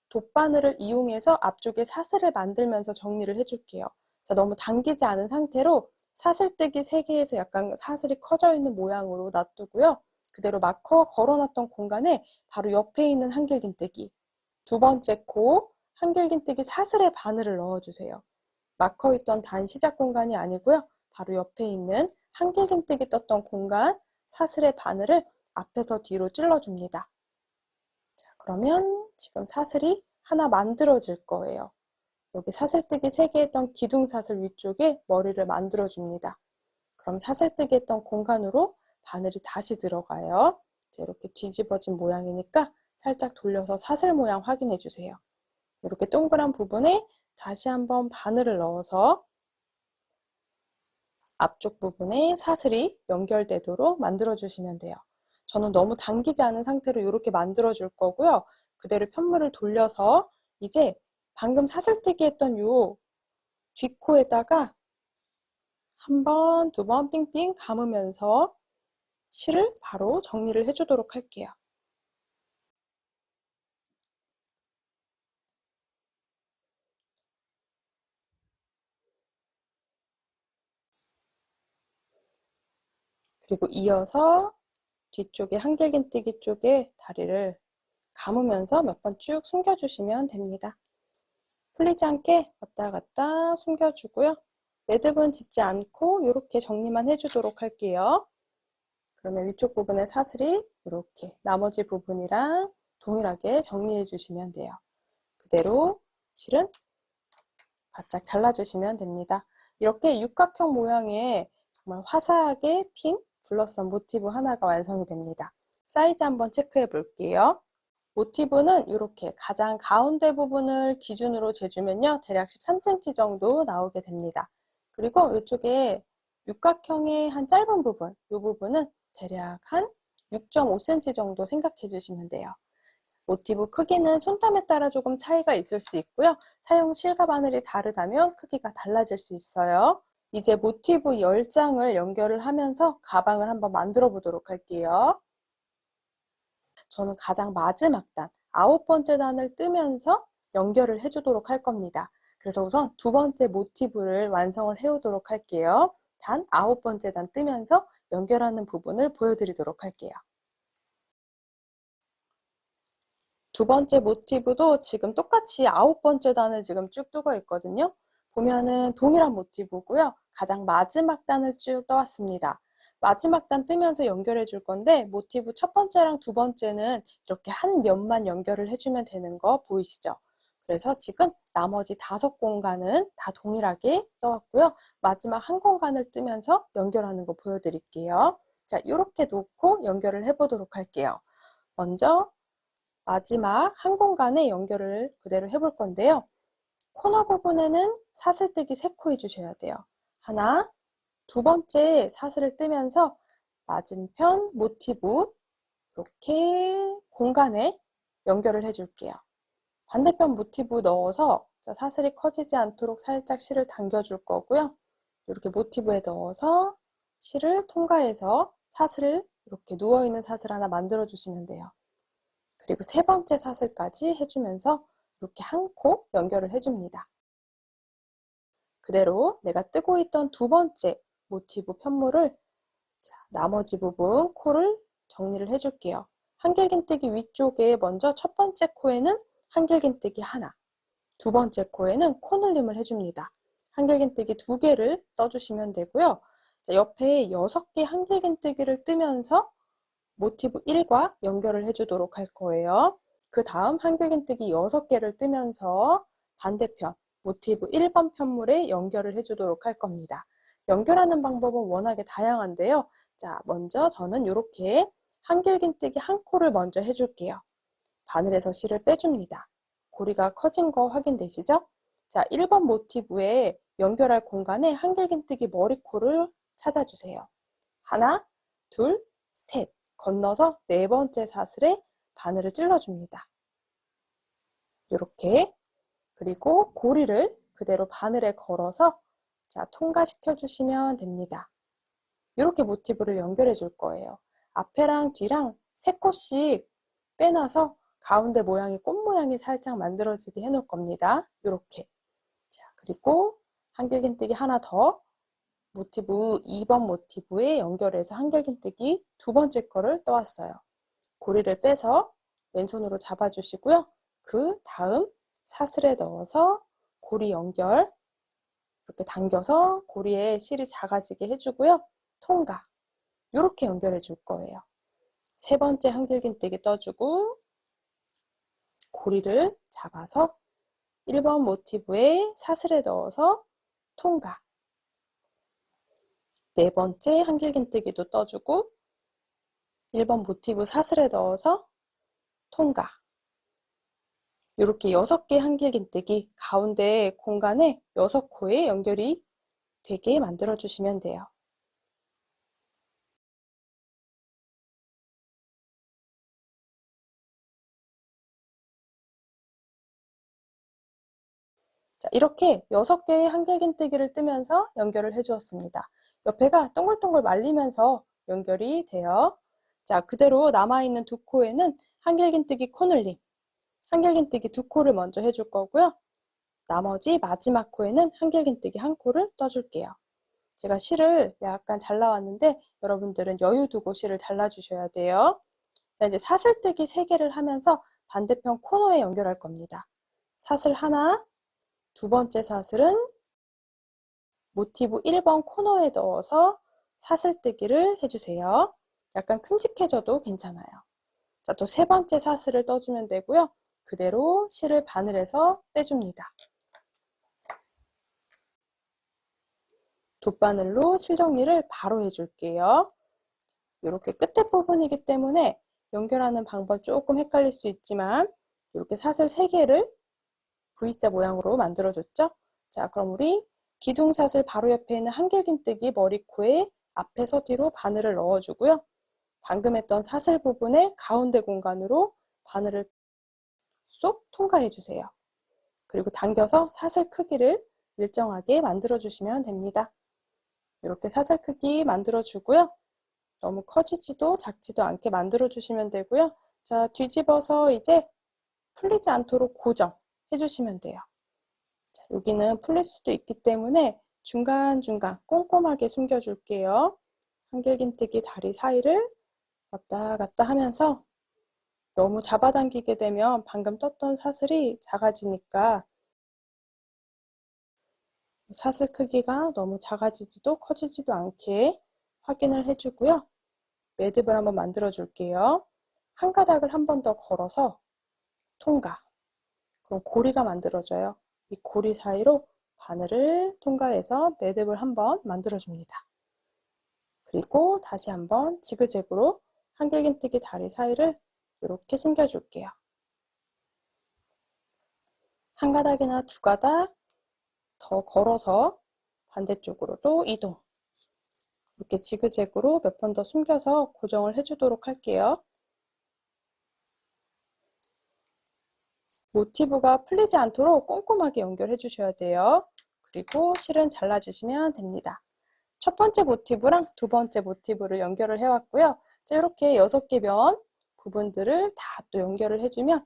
돗바늘을 이용해서 앞쪽에 사슬을 만들면서 정리를 해줄게요. 자, 너무 당기지 않은 상태로 사슬뜨기 3개에서 약간 사슬이 커져 있는 모양으로 놔두고요. 그대로 마커 걸어놨던 공간에 바로 옆에 있는 한길긴뜨기 두 번째 코 한길긴뜨기 사슬에 바늘을 넣어주세요. 마커 있던 단 시작 공간이 아니고요. 바로 옆에 있는 한길긴뜨기 떴던 공간 사슬의 바늘을 앞에서 뒤로 찔러줍니다. 그러면 지금 사슬이 하나 만들어질 거예요. 여기 사슬뜨기 3개 했던 기둥사슬 위쪽에 머리를 만들어줍니다. 그럼 사슬뜨기 했던 공간으로 바늘이 다시 들어가요. 이렇게 뒤집어진 모양이니까 살짝 돌려서 사슬 모양 확인해 주세요. 이렇게 동그란 부분에 다시 한번 바늘을 넣어서 앞쪽 부분에 사슬이 연결되도록 만들어 주시면 돼요. 저는 너무 당기지 않은 상태로 이렇게 만들어 줄 거고요. 그대로 편물을 돌려서 이제 방금 사슬뜨기 했던 요 뒷코에다가 한 번, 두 번 삥삥 감으면서 실을 바로 정리를 해주도록 할게요. 그리고 이어서 뒤쪽에 한길긴뜨기 쪽에 다리를 감으면서 몇 번 쭉 숨겨주시면 됩니다. 풀리지 않게 왔다 갔다 숨겨주고요. 매듭은 짓지 않고 이렇게 정리만 해주도록 할게요. 그러면 위쪽 부분의 사슬이 이렇게 나머지 부분이랑 동일하게 정리해 주시면 돼요. 그대로 실은 바짝 잘라주시면 됩니다. 이렇게 육각형 모양의 정말 화사하게 핀 블러썸 모티브 하나가 완성이 됩니다. 사이즈 한번 체크해 볼게요. 모티브는 이렇게 가장 가운데 부분을 기준으로 재주면요. 대략 13cm 정도 나오게 됩니다. 그리고 이쪽에 육각형의 한 짧은 부분, 이 부분은 대략 한 6.5cm 정도 생각해 주시면 돼요. 모티브 크기는 손땀에 따라 조금 차이가 있을 수 있고요. 사용 실과 바늘이 다르다면 크기가 달라질 수 있어요. 이제 모티브 10장을 연결을 하면서 가방을 한번 만들어 보도록 할게요. 저는 가장 마지막 단, 9번째 단을 뜨면서 연결을 해주도록 할 겁니다. 그래서 우선 두 번째 모티브를 완성을 해오도록 할게요. 단 9번째 단 뜨면서 연결하는 부분을 보여드리도록 할게요. 두 번째 모티브도 지금 똑같이 9번째 단을 지금 쭉 뜨고 있거든요. 보면은 동일한 모티브고요. 가장 마지막 단을 쭉 떠왔습니다. 마지막 단 뜨면서 연결해 줄 건데 모티브 첫 번째랑 두 번째는 이렇게 한 면만 연결을 해주면 되는 거 보이시죠? 그래서 지금 나머지 5공간은 다 동일하게 떠왔고요. 마지막 한 공간을 뜨면서 연결하는 거 보여드릴게요. 자, 이렇게 놓고 연결을 해보도록 할게요. 먼저 마지막 한 공간에 연결을 그대로 해볼 건데요. 코너 부분에는 사슬뜨기 3코 해주셔야 돼요. 하나, 두 번째 사슬을 뜨면서 맞은편 모티브 이렇게 공간에 연결을 해줄게요. 반대편 모티브 넣어서 사슬이 커지지 않도록 살짝 실을 당겨줄 거고요. 이렇게 모티브에 넣어서 실을 통과해서 사슬을 이렇게 누워있는 사슬 하나 만들어 주시면 돼요. 그리고 세 번째 사슬까지 해주면서 이렇게 한 코 연결을 해줍니다. 그대로 내가 뜨고 있던 두 번째 모티브 편물을 나머지 부분 코를 정리를 해줄게요. 한길긴뜨기 위쪽에 먼저 첫 번째 코에는 한길긴뜨기 하나, 두 번째 코에는 코늘림을 해줍니다. 한길긴뜨기 2개를 떠주시면 되고요. 자, 옆에 6개 한길긴뜨기를 뜨면서 모티브 1과 연결을 해주도록 할 거예요. 그 다음 한길긴뜨기 6개를 뜨면서 반대편 모티브 1번 편물에 연결을 해주도록 할 겁니다. 연결하는 방법은 워낙에 다양한데요. 자, 먼저 저는 이렇게 한길긴뜨기 한 코를 먼저 해줄게요. 바늘에서 실을 빼줍니다. 고리가 커진 거 확인되시죠? 자, 1번 모티브에 연결할 공간에 한길긴뜨기 머리코를 찾아주세요. 하나, 둘, 셋. 건너서 네 번째 사슬에 바늘을 찔러줍니다. 이렇게. 그리고 고리를 그대로 바늘에 걸어서 통과시켜 주시면 됩니다. 이렇게 모티브를 연결해 줄 거예요. 앞에랑 뒤랑 3코씩 빼놔서 가운데 모양이 꽃 모양이 살짝 만들어지게 해 놓을 겁니다. 이렇게. 자, 그리고 한길긴뜨기 하나 더 모티브 2번 모티브에 연결해서 한길긴뜨기 두 번째 거를 떠왔어요. 고리를 빼서 왼손으로 잡아주시고요. 그 다음 사슬에 넣어서 고리 연결 이렇게 당겨서 고리에 실이 작아지게 해주고요. 통과 이렇게 연결해 줄 거예요. 세 번째 한길긴뜨기 떠주고 고리를 잡아서 1번 모티브에 사슬에 넣어서 통과 네 번째 한길긴뜨기도 떠주고 1번 모티브 사슬에 넣어서 통과 이렇게 6개 한길긴뜨기 가운데 공간에 6코에 연결이 되게 만들어 주시면 돼요. 자, 이렇게 6개의 한길긴뜨기를 뜨면서 연결을 해 주었습니다. 옆에가 동글동글 말리면서 연결이 돼요. 자, 그대로 남아있는 2코에는 한길긴뜨기 코늘림 한길긴뜨기 2코를 먼저 해줄 거고요. 나머지 마지막 코에는 한길긴뜨기 1코를 떠줄게요. 제가 실을 약간 잘라왔는데 여러분들은 여유 두고 실을 잘라주셔야 돼요. 자, 이제 사슬뜨기 3개를 하면서 반대편 코너에 연결할 겁니다. 사슬 하나, 두 번째 사슬은 모티브 1번 코너에 넣어서 사슬뜨기를 해주세요. 약간 큼직해져도 괜찮아요. 자, 또 세 번째 사슬을 떠주면 되고요. 그대로 실을 바늘에서 빼줍니다. 돗바늘로 실 정리를 바로 해줄게요. 이렇게 끝에 부분이기 때문에 연결하는 방법 조금 헷갈릴 수 있지만 이렇게 사슬 3개를 V자 모양으로 만들어줬죠? 자, 그럼 우리 기둥사슬 바로 옆에 있는 한길긴뜨기 머리코에 앞에서 뒤로 바늘을 넣어주고요. 방금 했던 사슬 부분의 가운데 공간으로 바늘을 쏙 통과해주세요. 그리고 당겨서 사슬 크기를 일정하게 만들어주시면 됩니다. 이렇게 사슬 크기 만들어주고요. 너무 커지지도 작지도 않게 만들어주시면 되고요. 자, 뒤집어서 이제 풀리지 않도록 고정해주시면 돼요. 자, 여기는 풀릴 수도 있기 때문에 중간중간 꼼꼼하게 숨겨줄게요. 한길긴뜨기 다리 사이를 왔다 갔다 하면서 너무 잡아당기게 되면 방금 떴던 사슬이 작아지니까 사슬 크기가 너무 작아지지도 커지지도 않게 확인을 해주고요. 매듭을 한번 만들어 줄게요. 한 가닥을 한 번 더 걸어서 통과. 그럼 고리가 만들어져요. 이 고리 사이로 바늘을 통과해서 매듭을 한번 만들어 줍니다. 그리고 다시 한번 지그재그로 한길긴뜨기 다리 사이를 이렇게 숨겨 줄게요. 한 가닥이나 두 가닥 더 걸어서 반대쪽으로도 이동. 이렇게 지그재그로 몇 번 더 숨겨서 고정을 해주도록 할게요. 모티브가 풀리지 않도록 꼼꼼하게 연결해 주셔야 돼요. 그리고 실은 잘라주시면 됩니다. 첫 번째 모티브랑 두 번째 모티브를 연결을 해왔고요. 자, 이렇게 6개 면 부분들을 다 또 연결을 해주면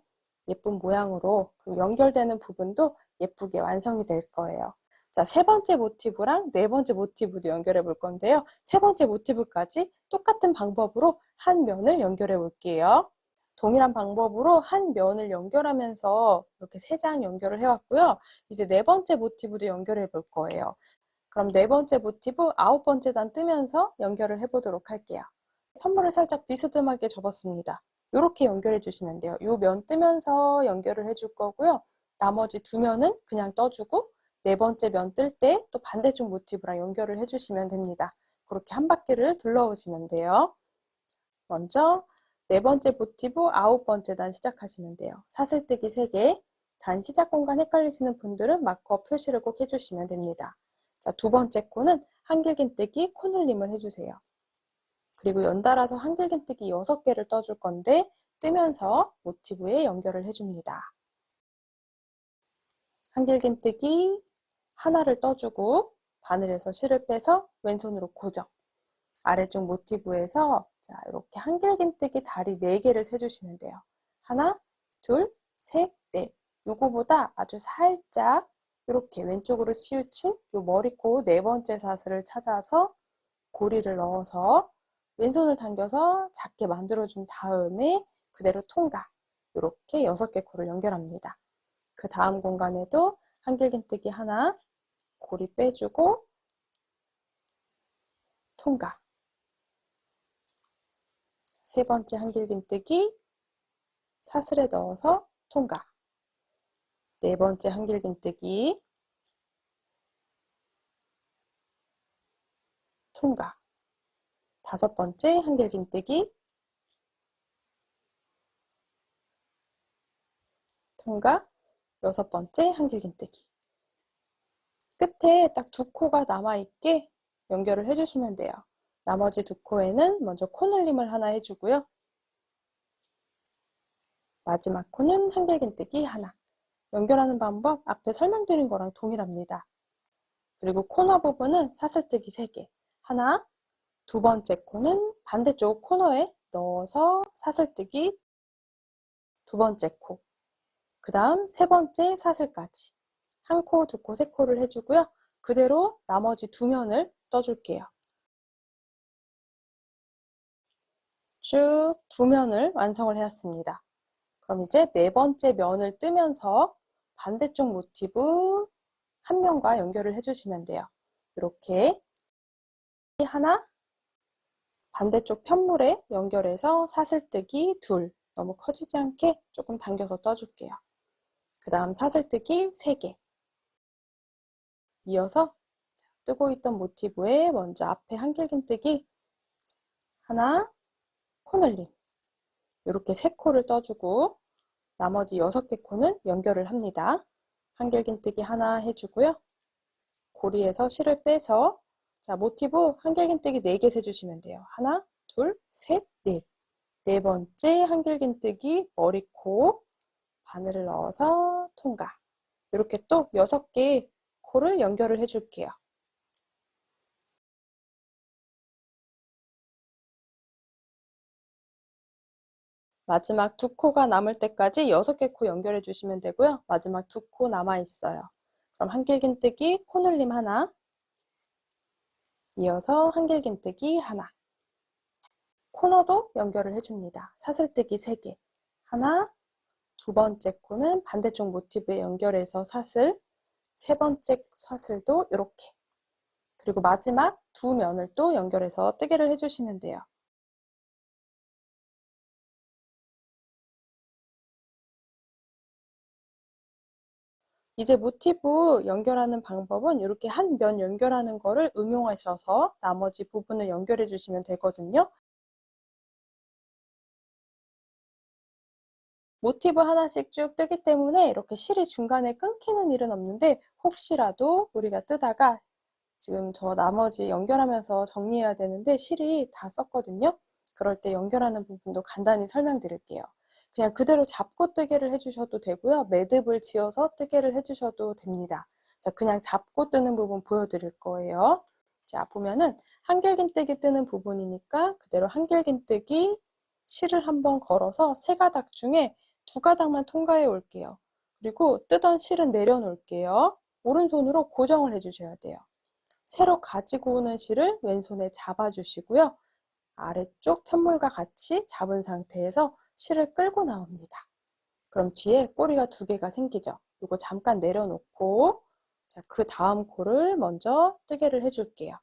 예쁜 모양으로, 그리고 연결되는 부분도 예쁘게 완성이 될 거예요. 자, 세 번째 모티브랑 네 번째 모티브도 연결해 볼 건데요. 세 번째 모티브까지 똑같은 방법으로 한 면을 연결해 볼게요. 동일한 방법으로 한 면을 연결하면서 이렇게 3장 연결을 해왔고요. 이제 네 번째 모티브도 연결해 볼 거예요. 그럼 네 번째 모티브 9번째 단 뜨면서 연결을 해보도록 할게요. 편물을 살짝 비스듬하게 접었습니다. 이렇게 연결해 주시면 돼요. 이 면 뜨면서 연결을 해줄 거고요. 나머지 두 면은 그냥 떠주고 네 번째 면 뜰 때 또 반대쪽 모티브랑 연결을 해주시면 됩니다. 그렇게 한 바퀴를 둘러오시면 돼요. 먼저 네 번째 모티브 9번째 단 시작하시면 돼요. 사슬뜨기 3개, 단 시작 공간 헷갈리시는 분들은 마커 표시를 꼭 해주시면 됩니다. 자, 두 번째 코는 한길긴뜨기 코늘림을 해주세요. 그리고 연달아서 한길긴뜨기 6개를 떠줄 건데 뜨면서 모티브에 연결을 해줍니다. 한길긴뜨기 하나를 떠주고 바늘에서 실을 빼서 왼손으로 고정. 아래쪽 모티브에서 자, 이렇게 한길긴뜨기 다리 4개를 세주시면 돼요. 하나, 둘, 셋, 넷. 요거보다 아주 살짝 이렇게 왼쪽으로 치우친 요 머리코 네 번째 사슬을 찾아서 고리를 넣어서 왼손을 당겨서 작게 만들어준 다음에 그대로 통과. 이렇게 6개 코를 연결합니다. 그 다음 공간에도 한길긴뜨기 하나, 고리 빼주고 통과. 세 번째 한길긴뜨기 사슬에 넣어서 통과. 네 번째 한길긴뜨기 통과. 다섯 번째 한길긴뜨기 통과. 여섯 번째 한길긴뜨기. 끝에 딱 2코가 남아있게 연결을 해주시면 돼요. 나머지 2코에는 먼저 코늘림을 하나 해주고요. 마지막 코는 한길긴뜨기 하나. 연결하는 방법 앞에 설명드린 거랑 동일합니다. 그리고 코너 부분은 사슬뜨기 3개. 하나, 두 번째 코는 반대쪽 코너에 넣어서 사슬뜨기 두 번째 코. 그 다음 세 번째 사슬까지. 한 코, 두 코, 세 코를 해주고요. 그대로 나머지 두 면을 떠줄게요. 쭉 두 면을 완성을 해왔습니다. 그럼 이제 네 번째 면을 뜨면서 반대쪽 모티브 한 면과 연결을 해주시면 돼요. 이렇게 하나, 반대쪽 편물에 연결해서 사슬뜨기 둘, 너무 커지지 않게 조금 당겨서 떠줄게요. 그 다음 사슬뜨기 3개. 이어서 뜨고 있던 모티브에 먼저 앞에 한길긴뜨기 하나, 코늘림. 이렇게 3코를 떠주고 나머지 6개 코는 연결을 합니다. 한길긴뜨기 하나 해주고요. 고리에서 실을 빼서 자, 모티브 한길긴뜨기 4개 세주시면 돼요. 하나, 둘, 셋, 넷. 네 번째 한길긴뜨기 머리코 바늘을 넣어서 통과. 이렇게 또 6개 코를 연결을 해줄게요. 마지막 2코가 남을 때까지 6개 코 연결해 주시면 되고요. 마지막 2코 남아 있어요. 그럼 한길긴뜨기, 코늘림 하나, 이어서 한길긴뜨기 하나. 코너도 연결을 해줍니다. 사슬뜨기 3개. 하나, 두 번째 코는 반대쪽 모티브에 연결해서 사슬, 세 번째 사슬도 이렇게. 그리고 마지막 두 면을 또 연결해서 뜨개를 해주시면 돼요. 이제 모티브 연결하는 방법은 이렇게 한 면 연결하는 거를 응용하셔서 나머지 부분을 연결해 주시면 되거든요. 모티브 하나씩 쭉 뜨기 때문에 이렇게 실이 중간에 끊기는 일은 없는데, 혹시라도 우리가 뜨다가 지금 저 나머지 연결하면서 정리해야 되는데 실이 다 썼거든요. 그럴 때 연결하는 부분도 간단히 설명드릴게요. 그냥 그대로 잡고 뜨개를 해주셔도 되고요. 매듭을 지어서 뜨개를 해주셔도 됩니다. 자, 그냥 잡고 뜨는 부분 보여드릴 거예요. 자, 보면은 한길긴뜨기 뜨는 부분이니까 그대로 한길긴뜨기 실을 한번 걸어서 3가닥 중에 2가닥만 통과해 올게요. 그리고 뜨던 실은 내려놓을게요. 오른손으로 고정을 해주셔야 돼요. 새로 가지고 오는 실을 왼손에 잡아주시고요. 아래쪽 편물과 같이 잡은 상태에서 실을 끌고 나옵니다. 그럼 뒤에 꼬리가 2개가 생기죠. 이거 잠깐 내려놓고, 자, 그 다음 코를 먼저 뜨개를 해줄게요.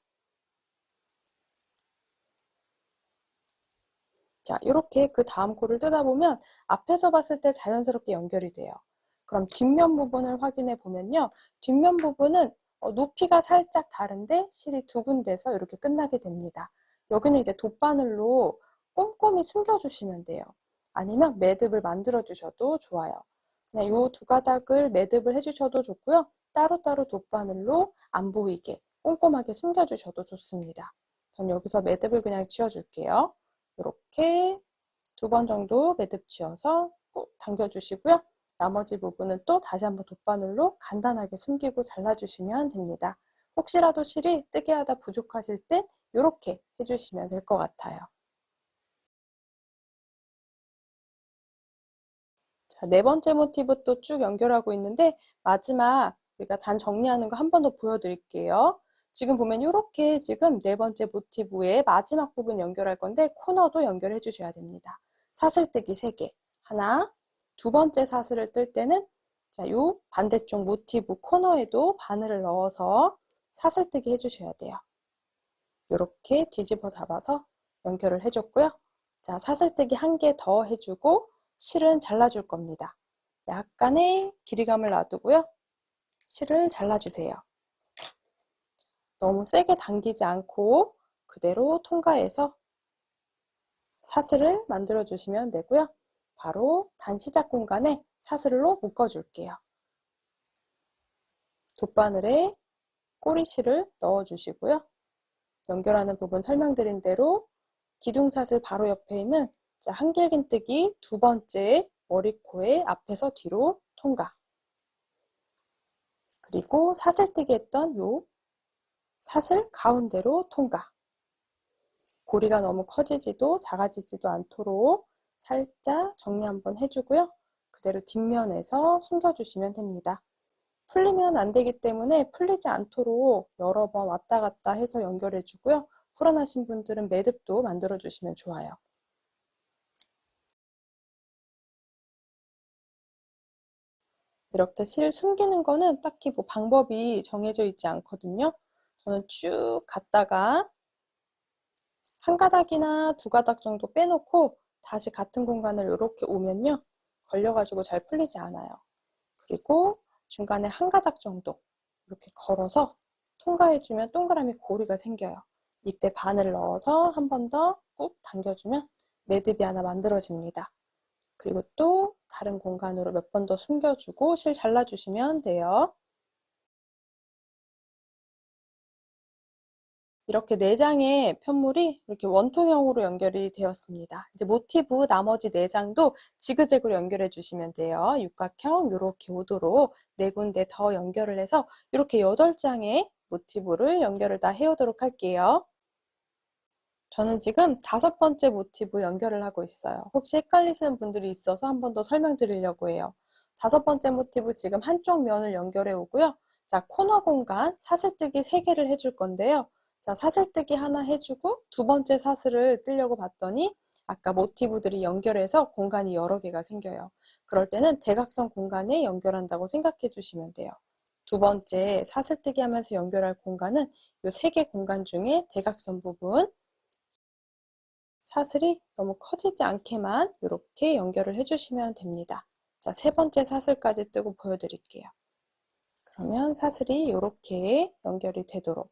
자, 이렇게 그 다음 코를 뜨다 보면 앞에서 봤을 때 자연스럽게 연결이 돼요. 그럼 뒷면 부분을 확인해 보면요. 뒷면 부분은 높이가 살짝 다른데 실이 2군데서 이렇게 끝나게 됩니다. 여기는 이제 돗바늘로 꼼꼼히 숨겨주시면 돼요. 아니면 매듭을 만들어 주셔도 좋아요. 그냥 이 2가닥을 매듭을 해주셔도 좋고요. 따로따로 돗바늘로 안 보이게 꼼꼼하게 숨겨주셔도 좋습니다. 전 여기서 매듭을 그냥 지어줄게요. 이렇게 2번 정도 매듭 지어서 꾹 당겨주시고요. 나머지 부분은 또 다시 한번 돗바늘로 간단하게 숨기고 잘라주시면 됩니다. 혹시라도 실이 뜨개하다 부족하실 땐 이렇게 해주시면 될 것 같아요. 자, 4번째 모티브 또 쭉 연결하고 있는데 마지막 우리가 단 정리하는 거 한 번 더 보여드릴게요. 지금 보면 이렇게 지금 4번째 모티브의 마지막 부분 연결할 건데 코너도 연결해 주셔야 됩니다. 사슬뜨기 3개. 하나, 두 번째 사슬을 뜰 때는 자, 요 반대쪽 모티브 코너에도 바늘을 넣어서 사슬뜨기 해주셔야 돼요. 이렇게 뒤집어 잡아서 연결을 해줬고요. 자, 사슬뜨기 1개 더 해주고 실은 잘라줄 겁니다. 약간의 길이감을 놔두고요. 실을 잘라주세요. 너무 세게 당기지 않고 그대로 통과해서 사슬을 만들어 주시면 되고요. 바로 단 시작 공간에 사슬로 묶어 줄게요. 돗바늘에 꼬리실을 넣어 주시고요. 연결하는 부분 설명드린 대로 기둥사슬 바로 옆에 있는 한길긴뜨기 2번째 머리코의 앞에서 뒤로 통과. 그리고 사슬뜨기 했던 요 사슬 가운데로 통과. 고리가 너무 커지지도 작아지지도 않도록 살짝 정리 한번 해주고요. 그대로 뒷면에서 숨겨주시면 됩니다. 풀리면 안 되기 때문에 풀리지 않도록 여러 번 왔다 갔다 해서 연결해주고요. 불어나신 분들은 매듭도 만들어주시면 좋아요. 이렇게 실 숨기는 거는 딱히 뭐 방법이 정해져 있지 않거든요. 저는 쭉 갔다가 1가닥이나 2가닥 정도 빼놓고 다시 같은 공간을 이렇게 오면요. 걸려가지고 잘 풀리지 않아요. 그리고 중간에 1가닥 정도 이렇게 걸어서 통과해주면 동그라미 고리가 생겨요. 이때 바늘을 넣어서 한 번 더 꾹 당겨주면 매듭이 하나 만들어집니다. 그리고 또 다른 공간으로 몇 번 더 숨겨주고 실 잘라주시면 돼요. 이렇게 4장의 편물이 이렇게 원통형으로 연결이 되었습니다. 이제 모티브 나머지 4장도 지그재그로 연결해 주시면 돼요. 육각형 이렇게 오도록 4군데 더 연결을 해서 이렇게 8장의 모티브를 연결을 다 해오도록 할게요. 저는 지금 5번째 모티브 연결을 하고 있어요. 혹시 헷갈리시는 분들이 있어서 한 번 더 설명드리려고 해요. 5번째 모티브 지금 한쪽 면을 연결해 오고요. 자, 코너 공간 사슬뜨기 3개를 해줄 건데요. 자, 사슬뜨기 하나 해주고 두 번째 사슬을 뜨려고 봤더니 아까 모티브들이 연결해서 공간이 여러 개가 생겨요. 그럴 때는 대각선 공간에 연결한다고 생각해 주시면 돼요. 두 번째 사슬뜨기 하면서 연결할 공간은 이 3개 공간 중에 대각선 부분, 사슬이 너무 커지지 않게만 이렇게 연결을 해주시면 됩니다. 자, 세 번째 사슬까지 뜨고 보여드릴게요. 그러면 사슬이 이렇게 연결이 되도록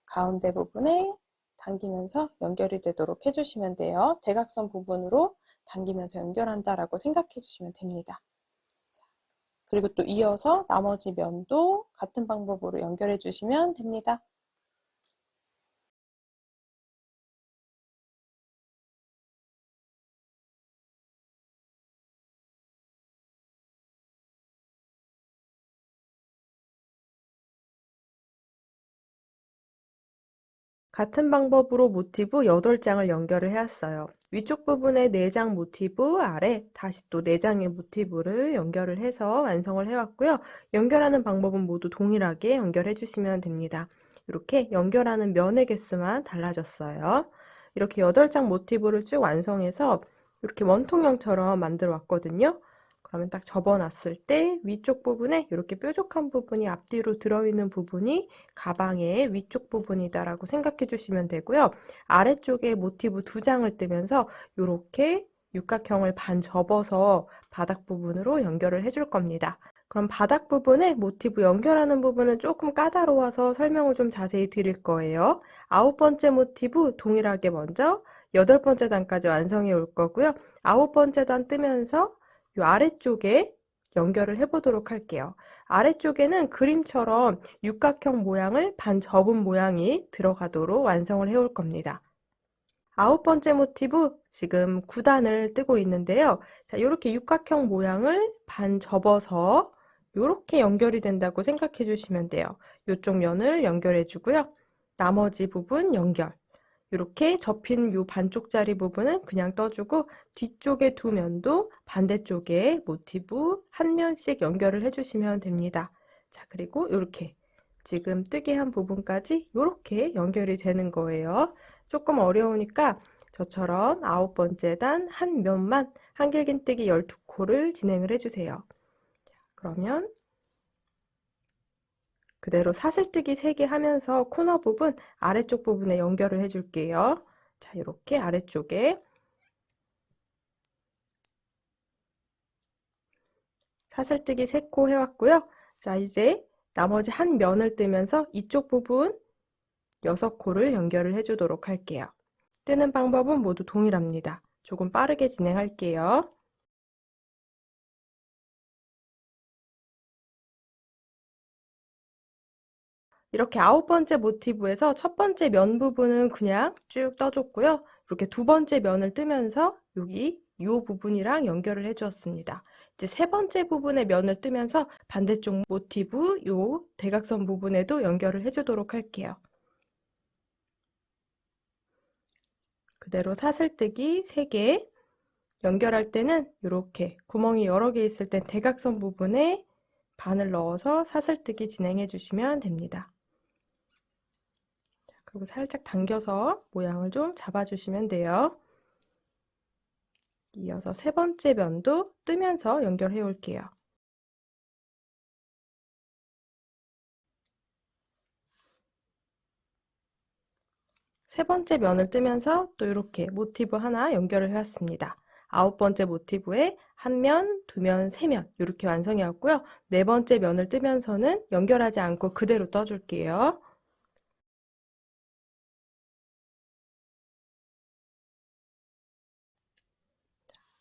가운데 부분에 당기면서 연결이 되도록 해주시면 돼요. 대각선 부분으로 당기면서 연결한다라고 생각해 주시면 됩니다. 그리고 또 이어서 나머지 면도 같은 방법으로 연결해 주시면 됩니다. 같은 방법으로 모티브 8장을 연결을 해왔어요. 위쪽 부분에 4장 모티브, 아래 다시 또 4장의 모티브를 연결을 해서 완성을 해왔고요. 연결하는 방법은 모두 동일하게 연결해 주시면 됩니다. 이렇게 연결하는 면의 개수만 달라졌어요. 이렇게 8장 모티브를 쭉 완성해서 이렇게 원통형처럼 만들어 왔거든요. 그러면 딱 접어놨을 때 위쪽 부분에 이렇게 뾰족한 부분이 앞뒤로 들어있는 부분이 가방의 위쪽 부분이다라고 생각해 주시면 되고요. 아래쪽에 모티브 2장을 뜨면서 이렇게 육각형을 반 접어서 바닥 부분으로 연결을 해줄 겁니다. 그럼 바닥 부분에 모티브 연결하는 부분은 조금 까다로워서 설명을 좀 자세히 드릴 거예요. 9번째 모티브 동일하게 먼저 8번째 단까지 완성해 올 거고요. 9번째 단 뜨면서 이 아래쪽에 연결을 해보도록 할게요. 아래쪽에는 그림처럼 육각형 모양을 반 접은 모양이 들어가도록 완성을 해올 겁니다. 9번째 모티브 지금 9단을 뜨고 있는데요. 자, 이렇게 육각형 모양을 반 접어서 이렇게 연결이 된다고 생각해 주시면 돼요. 이쪽 면을 연결해 주고요. 나머지 부분 연결. 이렇게 접힌 요 반쪽짜리 부분은 그냥 떠주고 뒤쪽의 두 면도 반대쪽에 모티브 한 면씩 연결을 해주시면 됩니다. 자, 그리고 이렇게 지금 뜨게 한 부분까지 이렇게 연결이 되는 거예요. 조금 어려우니까 저처럼 9번째 단 한 면만 한길긴뜨기 12코를 진행을 해주세요. 자, 그러면 그대로 사슬뜨기 3개 하면서 코너 부분 아래쪽 부분에 연결을 해줄게요. 자, 이렇게 아래쪽에 사슬뜨기 3코 해왔고요. 자, 이제 나머지 한 면을 뜨면서 이쪽 부분 6코를 연결을 해주도록 할게요. 뜨는 방법은 모두 동일합니다. 조금 빠르게 진행할게요. 이렇게 9번째 모티브에서 첫 번째 면 부분은 그냥 쭉 떠줬고요. 이렇게 두 번째 면을 뜨면서 여기 이 부분이랑 연결을 해주었습니다. 이제 세 번째 부분의 면을 뜨면서 반대쪽 모티브 요 대각선 부분에도 연결을 해주도록 할게요. 그대로 사슬뜨기 3개 연결할 때는 이렇게 구멍이 여러 개 있을 땐 대각선 부분에 반을 넣어서 사슬뜨기 진행해 주시면 됩니다. 그리고 살짝 당겨서 모양을 좀 잡아주시면 돼요. 이어서 세 번째 면도 뜨면서 연결해 올게요. 세 번째 면을 뜨면서 또 이렇게 모티브 하나 연결을 해왔습니다. 9번째 모티브에 한 면, 두 면, 세 면 이렇게 완성해 왔고요. 네 번째 면을 뜨면서는 연결하지 않고 그대로 떠줄게요.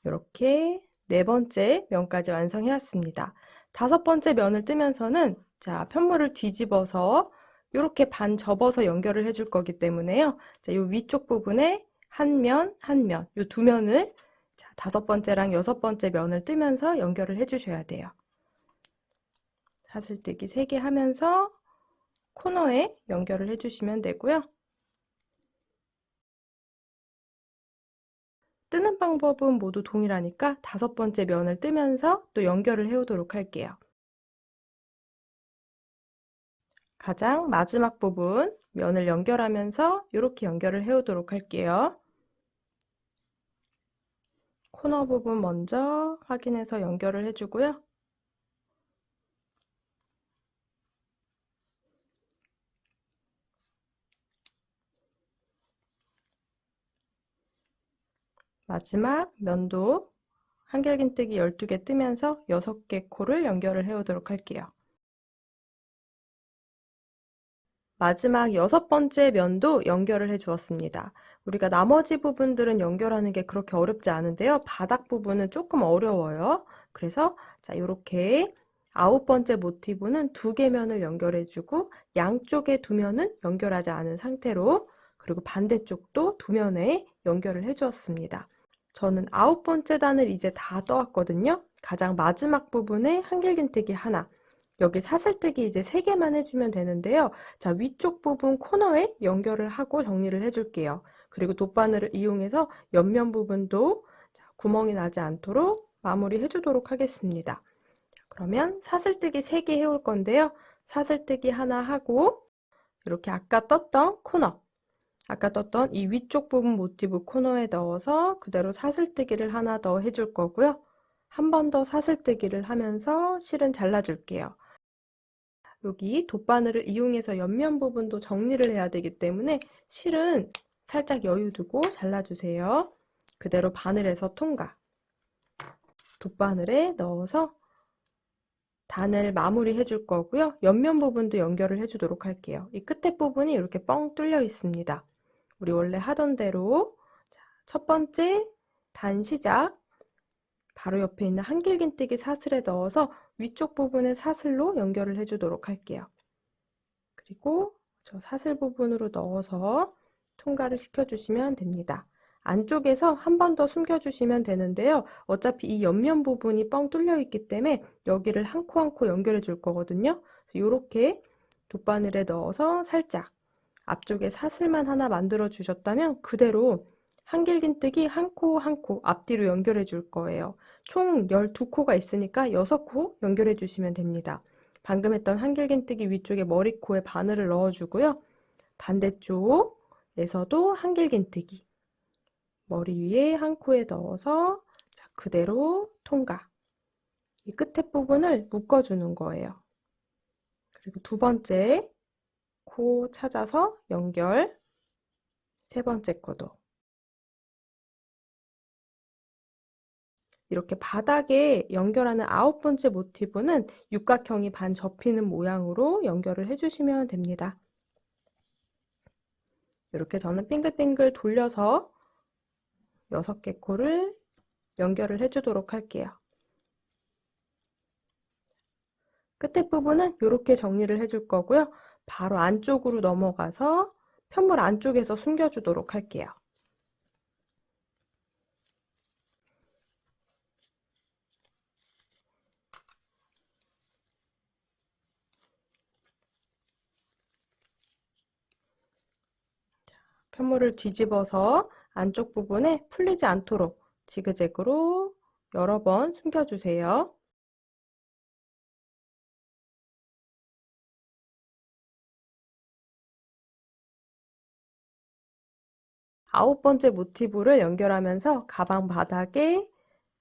이렇게 네 번째 면까지 완성해 왔습니다. 다섯 번째 면을 뜨면서는 자, 편물을 뒤집어서 이렇게 반 접어서 연결을 해줄 거기 때문에요. 자, 이 위쪽 부분에 한 면, 한 면, 이 두 면을 자, 다섯 번째랑 여섯 번째 면을 뜨면서 연결을 해주셔야 돼요. 사슬뜨기 3개 하면서 코너에 연결을 해주시면 되고요. 뜨는 방법은 모두 동일하니까 다섯 번째 면을 뜨면서 또 연결을 해오도록 할게요. 가장 마지막 부분 면을 연결하면서 이렇게 연결을 해오도록 할게요. 코너 부분 먼저 확인해서 연결을 해주고요. 마지막 면도 한길긴뜨기 12개 뜨면서 6개 코를 연결을 해오도록 할게요. 마지막 6번째 면도 연결을 해 주었습니다. 우리가 나머지 부분들은 연결하는 게 그렇게 어렵지 않은데요. 바닥 부분은 조금 어려워요. 그래서 자, 이렇게 9번째 모티브는 2개 면을 연결해 주고 양쪽에 2면은 연결하지 않은 상태로 그리고 반대쪽도 2면에 연결을 해 주었습니다. 저는 9번째 단을 이제 다 떠왔거든요. 가장 마지막 부분에 한길긴뜨기 하나, 여기 사슬뜨기 이제 3개만 해주면 되는데요. 자, 위쪽 부분 코너에 연결을 하고 정리를 해줄게요. 그리고 돗바늘을 이용해서 옆면 부분도 구멍이 나지 않도록 마무리 해주도록 하겠습니다. 그러면 사슬뜨기 3개 해올 건데요. 사슬뜨기 하나 하고 이렇게 아까 떴던 코너, 아까 떴던 이 위쪽 부분 모티브 코너에 넣어서 그대로 사슬뜨기를 하나 더 해줄 거고요. 한 번 더 사슬뜨기를 하면서 실은 잘라줄게요. 여기 돗바늘을 이용해서 옆면 부분도 정리를 해야 되기 때문에 실은 살짝 여유 두고 잘라주세요. 그대로 바늘에서 통과. 돗바늘에 넣어서 단을 마무리 해줄 거고요. 옆면 부분도 연결을 해주도록 할게요. 이 끝에 부분이 이렇게 뻥 뚫려 있습니다. 우리 원래 하던 대로 첫 번째 단 시작, 바로 옆에 있는 한길긴뜨기 사슬에 넣어서 위쪽 부분에 사슬로 연결을 해주도록 할게요. 그리고 저 사슬 부분으로 넣어서 통과를 시켜주시면 됩니다. 안쪽에서 한 번 더 숨겨주시면 되는데요. 어차피 이 옆면 부분이 뻥 뚫려 있기 때문에 여기를 한 코 한 코 연결해 줄 거거든요. 이렇게 돗바늘에 넣어서 살짝 앞쪽에 사슬만 하나 만들어 주셨다면 그대로 한길긴뜨기 한 코 한 코 앞뒤로 연결해 줄 거예요. 총 12코가 있으니까 6코 연결해 주시면 됩니다. 방금 했던 한길긴뜨기 위쪽에 머리코에 바늘을 넣어주고요. 반대쪽에서도 한길긴뜨기 머리 위에 한 코에 넣어서 자, 그대로 통과. 이 끝에 부분을 묶어주는 거예요. 그리고 두 번째 코 찾아서 연결, 세 번째 코도 이렇게 바닥에 연결하는 9번째 모티브는 육각형이 반 접히는 모양으로 연결을 해주시면 됩니다. 이렇게 저는 빙글빙글 돌려서 6개 코를 연결을 해주도록 할게요. 끝에 부분은 이렇게 정리를 해줄 거고요. 바로 안쪽으로 넘어가서 편물 안쪽에서 숨겨주도록 할게요. 편물을 뒤집어서 안쪽 부분에 풀리지 않도록 지그재그로 여러 번 숨겨주세요. 9번째 모티브를 연결하면서 가방 바닥에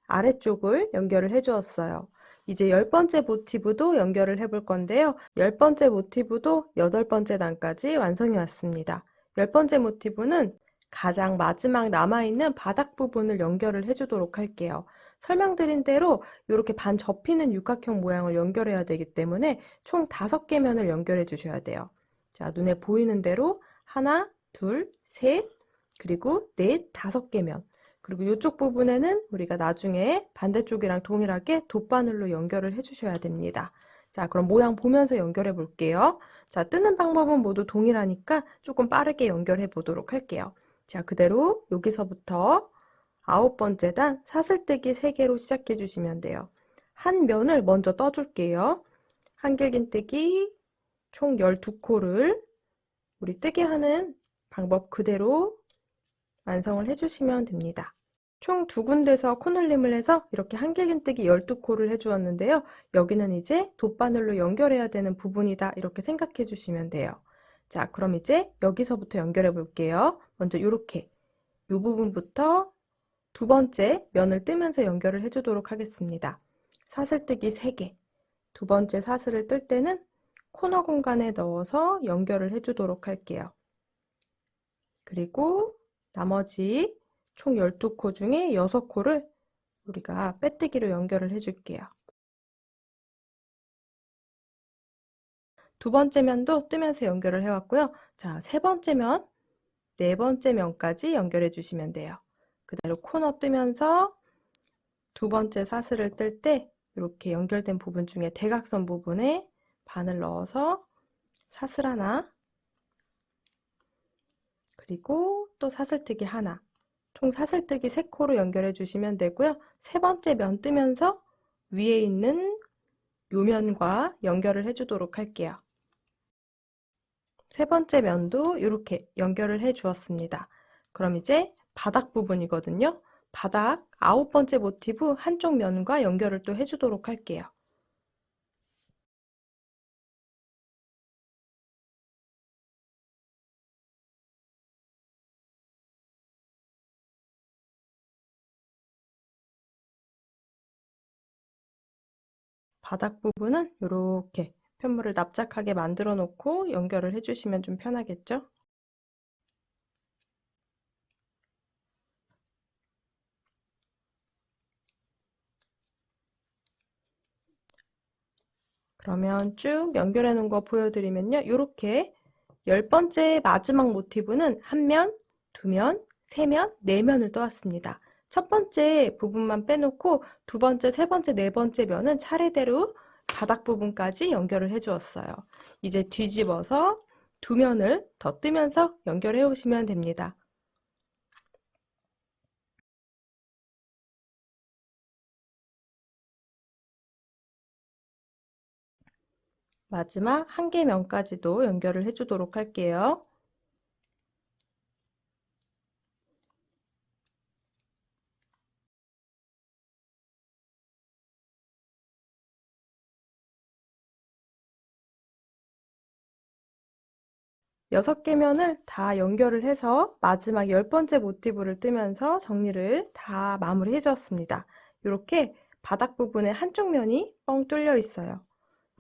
아래쪽을 연결을 해 주었어요. 이제 10번째 모티브도 연결을 해 볼 건데요. 10번째 모티브도 8번째 단까지 완성이 왔습니다. 10번째 모티브는 가장 마지막 남아있는 바닥 부분을 연결을 해주도록 할게요. 설명드린 대로 이렇게 반 접히는 육각형 모양을 연결해야 되기 때문에 총 5개 면을 연결해 주셔야 돼요. 자, 눈에 보이는 대로 하나, 둘, 셋, 그리고 넷, 5개 면. 그리고 이쪽 부분에는 우리가 나중에 반대쪽이랑 동일하게 돗바늘로 연결을 해주셔야 됩니다. 자, 그럼 모양 보면서 연결해 볼게요. 자, 뜨는 방법은 모두 동일하니까 조금 빠르게 연결해 보도록 할게요. 자, 그대로 여기서부터 9번째 단 사슬뜨기 3개로 시작해 주시면 돼요. 한 면을 먼저 떠줄게요. 한길긴뜨기 총 12코를 우리 뜨게 하는 방법 그대로 완성을 해주시면 됩니다. 총 두 군데서 코늘림을 해서 이렇게 한길긴뜨기 12코를 해주었는데요. 여기는 이제 돗바늘로 연결해야 되는 부분이다 이렇게 생각해 주시면 돼요. 자, 그럼 이제 여기서부터 연결해 볼게요. 먼저 이렇게 이 부분부터 두 번째 면을 뜨면서 연결을 해주도록 하겠습니다. 사슬뜨기 3개, 두 번째 사슬을 뜰 때는 코너 공간에 넣어서 연결을 해주도록 할게요. 그리고 나머지 총 12코 중에 6코를 우리가 빼뜨기로 연결을 해줄게요. 두 번째 면도 뜨면서 연결을 해왔고요. 자, 세 번째 면, 네 번째 면까지 연결해 주시면 돼요. 그대로 코너 뜨면서 두 번째 사슬을 뜰 때 이렇게 연결된 부분 중에 대각선 부분에 바늘 넣어서 사슬 하나, 그리고 또 사슬뜨기 하나, 총 사슬뜨기 3코로 연결해 주시면 되고요. 세 번째 면 뜨면서 위에 있는 요 면과 연결을 해주도록 할게요. 세 번째 면도 이렇게 연결을 해 주었습니다. 그럼 이제 바닥 부분이거든요. 바닥 9번째 모티브 한쪽 면과 연결을 또 해주도록 할게요. 바닥 부분은 이렇게 편물을 납작하게 만들어 놓고 연결을 해주시면 좀 편하겠죠? 그러면 쭉 연결해 놓은 거 보여드리면요. 이렇게 10번째 마지막 모티브는 한 면, 두 면, 세 면, 네 면을 떠왔습니다. 첫 번째 부분만 빼놓고 두 번째, 세 번째, 네 번째 면은 차례대로 바닥 부분까지 연결을 해 주었어요. 이제 뒤집어서 두 면을 더 뜨면서 연결해 오시면 됩니다. 마지막 한 개 면까지도 연결을 해 주도록 할게요. 여섯 개 면을 다 연결을 해서 마지막 10번째 모티브를 뜨면서 정리를 다 마무리해 주었습니다. 이렇게 바닥 부분에 한쪽 면이 뻥 뚫려 있어요.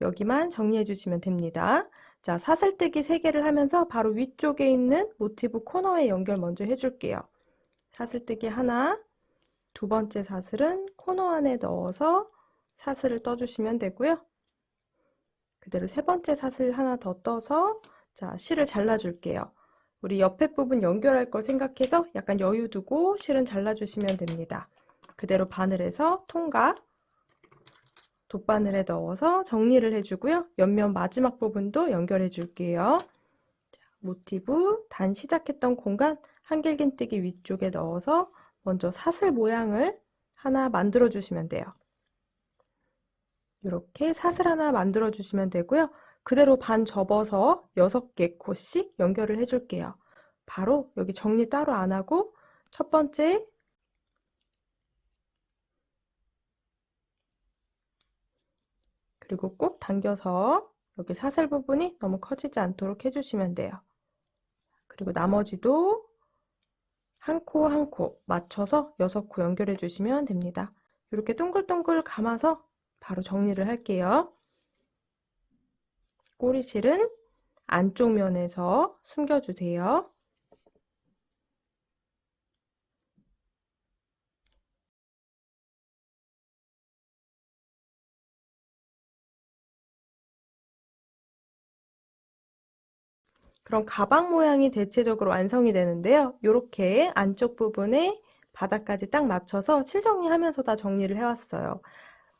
여기만 정리해 주시면 됩니다. 자, 사슬뜨기 3개를 하면서 바로 위쪽에 있는 모티브 코너에 연결 먼저 해줄게요. 사슬뜨기 하나, 두 번째 사슬은 코너 안에 넣어서 사슬을 떠주시면 되고요. 그대로 세 번째 사슬 하나 더 떠서 자, 실을 잘라줄게요. 우리 옆에 부분 연결할 걸 생각해서 약간 여유 두고 실은 잘라주시면 됩니다. 그대로 바늘에서 통과, 돗바늘에 넣어서 정리를 해주고요. 옆면 마지막 부분도 연결해 줄게요. 모티브 단 시작했던 공간 한길긴뜨기 위쪽에 넣어서 먼저 사슬 모양을 하나 만들어 주시면 돼요. 이렇게 사슬 하나 만들어 주시면 되고요. 그대로 반 접어서 6개 코씩 연결을 해줄게요. 바로 여기 정리 따로 안 하고 첫 번째 그리고 꾹 당겨서 여기 사슬 부분이 너무 커지지 않도록 해주시면 돼요. 그리고 나머지도 한 코 한 코 맞춰서 6코 연결해 주시면 됩니다. 이렇게 동글동글 감아서 바로 정리를 할게요. 꼬리실은 안쪽 면에서 숨겨주세요. 그럼 가방 모양이 대체적으로 완성이 되는데요. 이렇게 안쪽 부분에 바닥까지 딱 맞춰서 실 정리하면서 다 정리를 해왔어요.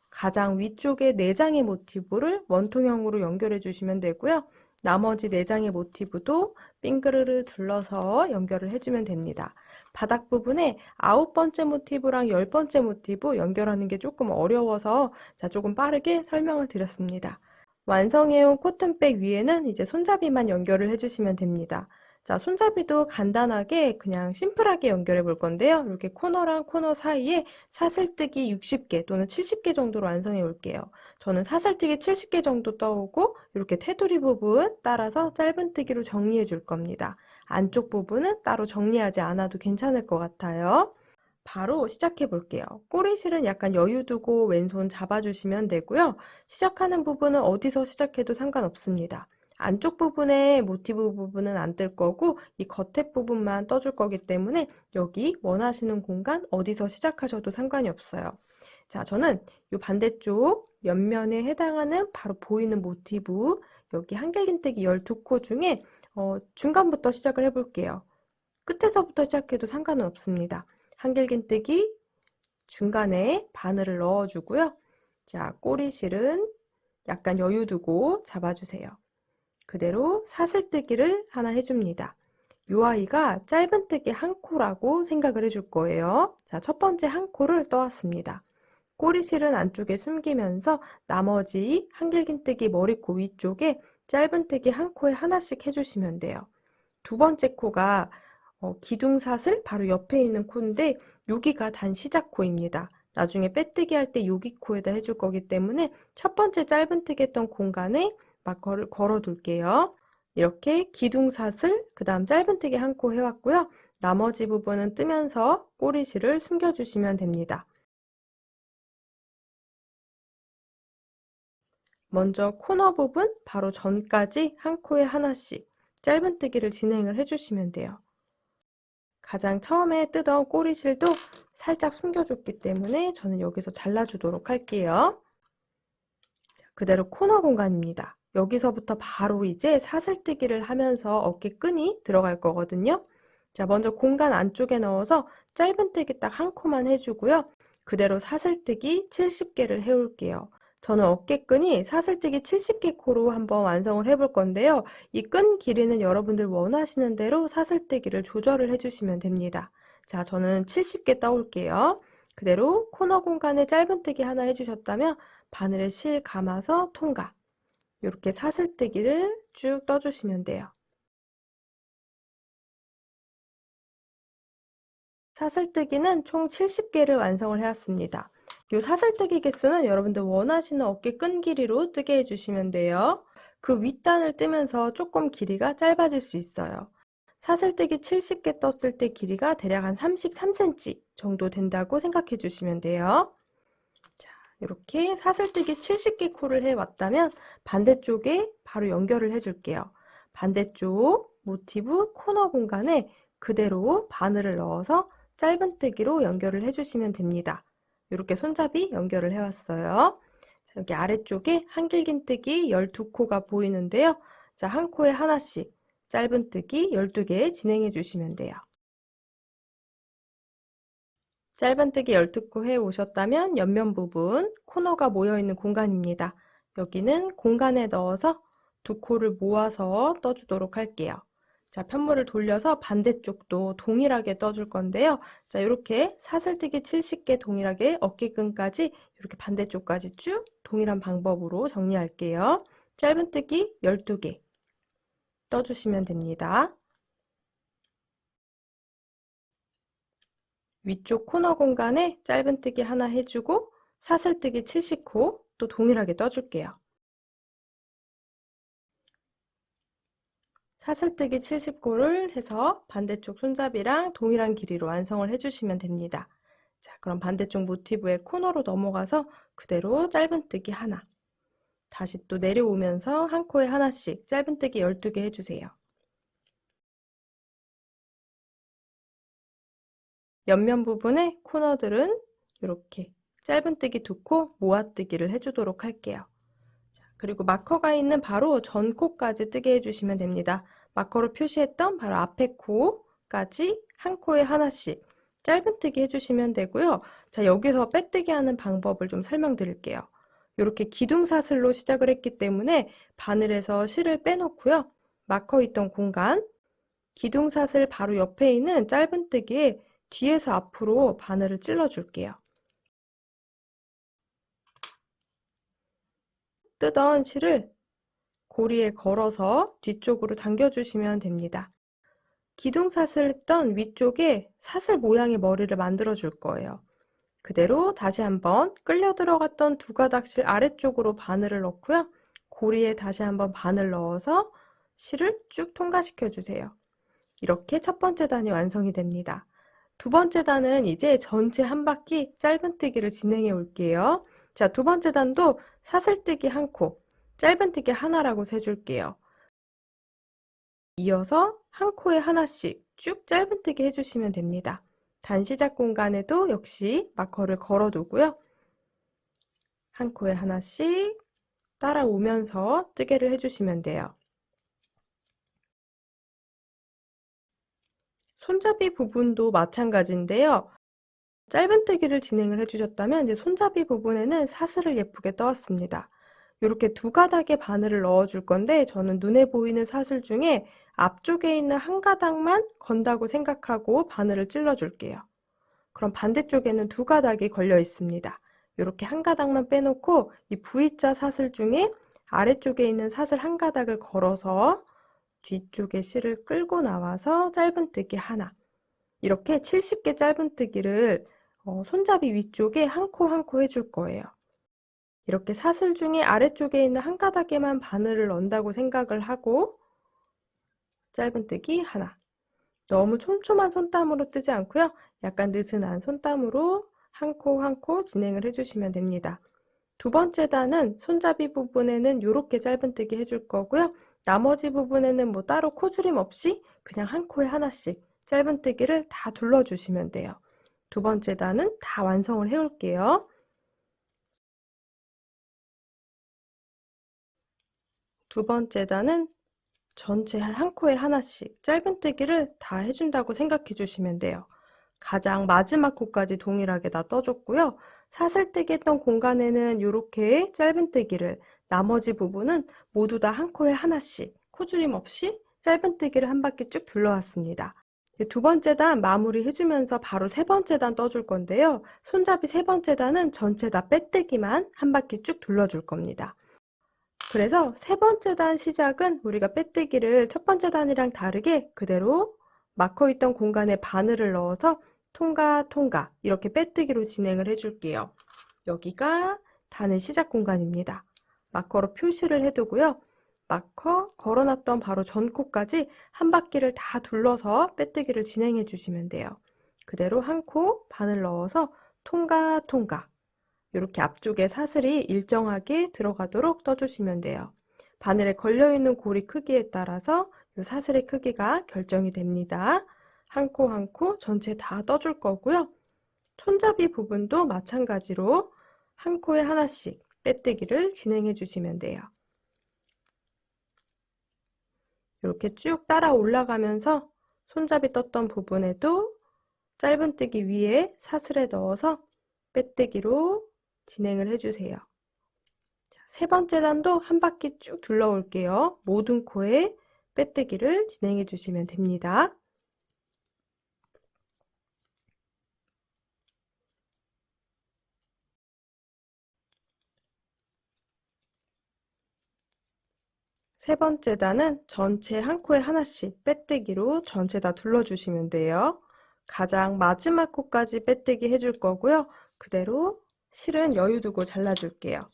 가장 위쪽에 4장의 모티브를 원통형으로 연결해 주시면 되고요. 나머지 4장의 모티브도 빙그르르 둘러서 연결을 해주면 됩니다. 바닥 부분에 9번째 모티브랑 10번째 모티브 연결하는 게 조금 어려워서 조금 빠르게 설명을 드렸습니다. 완성해온 코튼백 위에는 이제 손잡이만 연결을 해주시면 됩니다. 자, 손잡이도 간단하게 그냥 심플하게 연결해 볼 건데요. 이렇게 코너랑 코너 사이에 사슬뜨기 60개 또는 70개 정도로 완성해 올게요. 저는 사슬뜨기 70개 정도 떠오고 이렇게 테두리 부분 따라서 짧은뜨기로 정리해 줄 겁니다. 안쪽 부분은 따로 정리하지 않아도 괜찮을 것 같아요. 바로 시작해 볼게요. 꼬리실은 약간 여유 두고 왼손 잡아주시면 되고요. 시작하는 부분은 어디서 시작해도 상관없습니다. 안쪽 부분에 모티브 부분은 안 뜰 거고 이 겉에 부분만 떠줄 거기 때문에 여기 원하시는 공간 어디서 시작하셔도 상관이 없어요. 자, 저는 이 반대쪽 옆면에 해당하는 바로 보이는 모티브 여기 한길긴뜨기 12코 중에 중간부터 시작을 해볼게요. 끝에서부터 시작해도 상관은 없습니다. 한길긴뜨기 중간에 바늘을 넣어주고요. 자, 꼬리실은 약간 여유 두고 잡아주세요. 그대로 사슬뜨기를 하나 해줍니다. 이 아이가 짧은뜨기 한 코라고 생각을 해줄 거예요. 자, 첫 번째 한 코를 떠왔습니다. 꼬리실은 안쪽에 숨기면서 나머지 한길긴뜨기 머리코 위쪽에 짧은뜨기 한 코에 하나씩 해주시면 돼요. 두 번째 코가 기둥사슬 바로 옆에 있는 코인데 여기가 단 시작코입니다. 나중에 빼뜨기 할 때 여기 코에다 해줄 거기 때문에 첫 번째 짧은뜨기 했던 공간에 마커를 걸어 둘게요. 이렇게 기둥사슬, 그 다음 짧은뜨기 한 코 해왔고요. 나머지 부분은 뜨면서 꼬리실을 숨겨주시면 됩니다. 먼저 코너 부분 바로 전까지 한 코에 하나씩 짧은뜨기를 진행을 해주시면 돼요. 가장 처음에 뜨던 꼬리실도 살짝 숨겨줬기 때문에 저는 여기서 잘라주도록 할게요. 그대로 코너 공간입니다. 여기서부터 바로 이제 사슬뜨기를 하면서 어깨끈이 들어갈 거거든요. 자, 먼저 공간 안쪽에 넣어서 짧은뜨기 딱 한 코만 해주고요. 그대로 사슬뜨기 70개를 해올게요. 저는 어깨끈이 사슬뜨기 70개 코로 한번 완성을 해볼 건데요. 이 끈 길이는 여러분들 원하시는 대로 사슬뜨기를 조절을 해주시면 됩니다. 자, 저는 70개 떠올게요. 그대로 코너 공간에 짧은뜨기 하나 해주셨다면 바늘에 실 감아서 통과. 이렇게 사슬뜨기를 쭉 떠주시면 돼요. 사슬뜨기는 총 70개를 완성을 해왔습니다. 이 사슬뜨기 개수는 여러분들 원하시는 어깨 끈 길이로 뜨게 해주시면 돼요. 그 윗단을 뜨면서 조금 길이가 짧아질 수 있어요. 사슬뜨기 70개 떴을 때 길이가 대략 한 33cm 정도 된다고 생각해 주시면 돼요. 자, 이렇게 사슬뜨기 70개 코를 해왔다면 반대쪽에 바로 연결을 해줄게요. 반대쪽 모티브 코너 공간에 그대로 바늘을 넣어서 짧은뜨기로 연결을 해주시면 됩니다. 이렇게 손잡이 연결을 해왔어요. 자, 여기 아래쪽에 한길긴뜨기 12코가 보이는데요. 자, 한 코에 하나씩 짧은뜨기 12개 진행해 주시면 돼요. 짧은뜨기 12코 해 오셨다면 옆면 부분 코너가 모여있는 공간입니다. 여기는 공간에 넣어서 두 코를 모아서 떠주도록 할게요. 자, 편물을 돌려서 반대쪽도 동일하게 떠줄 건데요. 자, 이렇게 사슬뜨기 70개 동일하게 어깨끈까지 이렇게 반대쪽까지 쭉 동일한 방법으로 정리할게요. 짧은뜨기 12개 떠주시면 됩니다. 위쪽 코너 공간에 짧은뜨기 하나 해주고 사슬뜨기 70코 또 동일하게 떠줄게요. 사슬뜨기 70코를 해서 반대쪽 손잡이랑 동일한 길이로 완성을 해주시면 됩니다. 자, 그럼 반대쪽 모티브의 코너로 넘어가서 그대로 짧은뜨기 하나. 다시 또 내려오면서 한 코에 하나씩 짧은뜨기 12개 해주세요. 옆면 부분의 코너들은 이렇게 짧은뜨기 2코 모아뜨기를 해주도록 할게요. 그리고 마커가 있는 바로 전 코까지 뜨게 해주시면 됩니다. 마커로 표시했던 바로 앞에 코까지 한 코에 하나씩 짧은뜨기 해주시면 되고요. 자, 여기서 빼뜨기 하는 방법을 좀 설명드릴게요. 이렇게 기둥사슬로 시작을 했기 때문에 바늘에서 실을 빼놓고요. 마커 있던 공간, 기둥사슬 바로 옆에 있는 짧은뜨기에 뒤에서 앞으로 바늘을 찔러 줄게요. 뜨던 실을 고리에 걸어서 뒤쪽으로 당겨주시면 됩니다. 기둥사슬 했던 위쪽에 사슬 모양의 머리를 만들어 줄 거예요. 그대로 다시 한번 끌려 들어갔던 두 가닥실 아래쪽으로 바늘을 넣고요. 고리에 다시 한번 바늘 넣어서 실을 쭉 통과시켜 주세요. 이렇게 첫 번째 단이 완성이 됩니다. 두 번째 단은 이제 전체 한 바퀴 짧은뜨기를 진행해 올게요. 자, 두 번째 단도 사슬뜨기 한 코, 짧은뜨기 하나라고 세줄게요. 이어서 한 코에 하나씩 쭉 짧은뜨기 해주시면 됩니다. 단 시작 공간에도 역시 마커를 걸어두고요. 한 코에 하나씩 따라오면서 뜨개를 해주시면 돼요. 손잡이 부분도 마찬가지인데요. 짧은뜨기를 진행을 해주셨다면 이제 손잡이 부분에는 사슬을 예쁘게 떠왔습니다. 이렇게 두 가닥의 바늘을 넣어줄 건데 저는 눈에 보이는 사슬 중에 앞쪽에 있는 한 가닥만 건다고 생각하고 바늘을 찔러줄게요. 그럼 반대쪽에는 두 가닥이 걸려 있습니다. 이렇게 한 가닥만 빼놓고 이 V자 사슬 중에 아래쪽에 있는 사슬 한 가닥을 걸어서 뒤쪽에 실을 끌고 나와서 짧은뜨기 하나. 이렇게 70개 짧은뜨기를 손잡이 위쪽에 한 코 한 코 해줄 거예요. 이렇게 사슬 중에 아래쪽에 있는 한 가닥에만 바늘을 넣는다고 생각을 하고 짧은뜨기 하나. 너무 촘촘한 손땀으로 뜨지 않고요. 약간 느슨한 손땀으로 한 코 한 코 진행을 해주시면 됩니다. 두 번째 단은 손잡이 부분에는 이렇게 짧은뜨기 해줄 거고요. 나머지 부분에는 뭐 따로 코줄임 없이 그냥 한 코에 하나씩 짧은뜨기를 다 둘러주시면 돼요. 두 번째 단은 다 완성을 해올게요. 두 번째 단은 전체 한 코에 하나씩 짧은뜨기를 다 해준다고 생각해 주시면 돼요. 가장 마지막 코까지 동일하게 다 떠줬고요. 사슬뜨기 했던 공간에는 이렇게 짧은뜨기를, 나머지 부분은 모두 다 한 코에 하나씩 코줄임 없이 짧은뜨기를 한 바퀴 쭉 둘러왔습니다. 두 번째 단 마무리 해주면서 바로 세 번째 단 떠줄 건데요. 손잡이 세 번째 단은 전체 다 빼뜨기만 한 바퀴 쭉 둘러줄 겁니다. 그래서 세 번째 단 시작은 우리가 빼뜨기를 첫 번째 단이랑 다르게 그대로 막혀 있던 공간에 바늘을 넣어서 통과 통과 이렇게 빼뜨기로 진행을 해줄게요. 여기가 단의 시작 공간입니다. 마커로 표시를 해두고요. 마커 걸어놨던 바로 전 코까지 한 바퀴를 다 둘러서 빼뜨기를 진행해 주시면 돼요. 그대로 한 코 바늘 넣어서 통과 통과 이렇게 앞쪽에 사슬이 일정하게 들어가도록 떠주시면 돼요. 바늘에 걸려있는 고리 크기에 따라서 이 사슬의 크기가 결정이 됩니다. 한 코 한 코 전체 다 떠줄 거고요. 손잡이 부분도 마찬가지로 한 코에 하나씩 빼뜨기를 진행해 주시면 돼요. 이렇게 쭉 따라 올라가면서 손잡이 떴던 부분에도 짧은뜨기 위에 사슬에 넣어서 빼뜨기로 진행을 해주세요. 세 번째 단도 한 바퀴 쭉 둘러올게요. 모든 코에 빼뜨기를 진행해 주시면 됩니다. 세 번째 단은 전체 한 코에 하나씩 빼뜨기로 전체 다 둘러주시면 돼요. 가장 마지막 코까지 빼뜨기 해줄 거고요. 그대로 실은 여유 두고 잘라줄게요.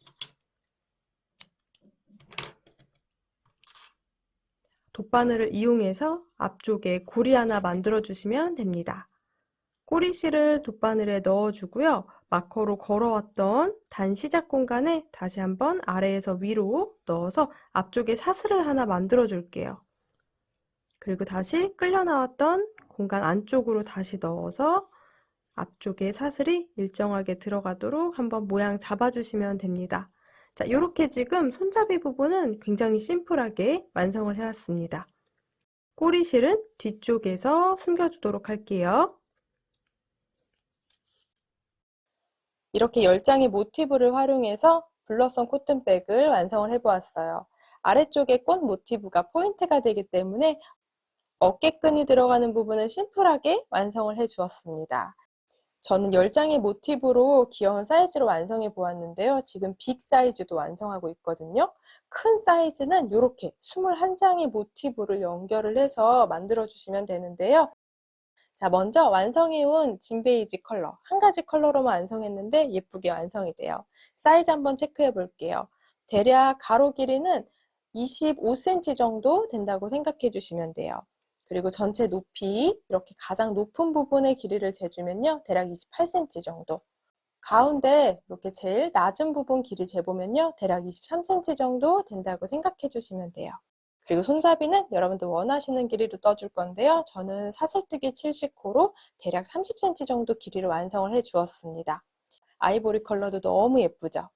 돗바늘을 이용해서 앞쪽에 고리 하나 만들어 주시면 됩니다. 꼬리실을 돗바늘에 넣어주고요. 마커로 걸어왔던 단 시작 공간에 다시 한번 아래에서 위로 넣어서 앞쪽에 사슬을 하나 만들어 줄게요. 그리고 다시 끌려 나왔던 공간 안쪽으로 다시 넣어서 앞쪽에 사슬이 일정하게 들어가도록 한번 모양 잡아주시면 됩니다. 자, 이렇게 지금 손잡이 부분은 굉장히 심플하게 완성을 해왔습니다. 꼬리실은 뒤쪽에서 숨겨주도록 할게요. 이렇게 10장의 모티브를 활용해서 블러썸 코튼백을 완성을 해보았어요. 아래쪽에 꽃 모티브가 포인트가 되기 때문에 어깨끈이 들어가는 부분은 심플하게 완성을 해주었습니다. 저는 10장의 모티브로 귀여운 사이즈로 완성해 보았는데요. 지금 빅 사이즈도 완성하고 있거든요. 큰 사이즈는 이렇게 21장의 모티브를 연결을 해서 만들어 주시면 되는데요. 자, 먼저 완성해온 진 베이지 컬러. 한 가지 컬러로만 완성했는데 예쁘게 완성이 돼요. 사이즈 한번 체크해 볼게요. 대략 가로 길이는 25cm 정도 된다고 생각해 주시면 돼요. 그리고 전체 높이 이렇게 가장 높은 부분의 길이를 재주면요. 대략 28cm 정도. 가운데 이렇게 제일 낮은 부분 길이 재보면요. 대략 23cm 정도 된다고 생각해 주시면 돼요. 그리고 손잡이는 여러분들 원하시는 길이로 떠줄 건데요. 저는 사슬뜨기 70호로 대략 30cm 정도 길이로 완성을 해 주었습니다. 아이보리 컬러도 너무 예쁘죠?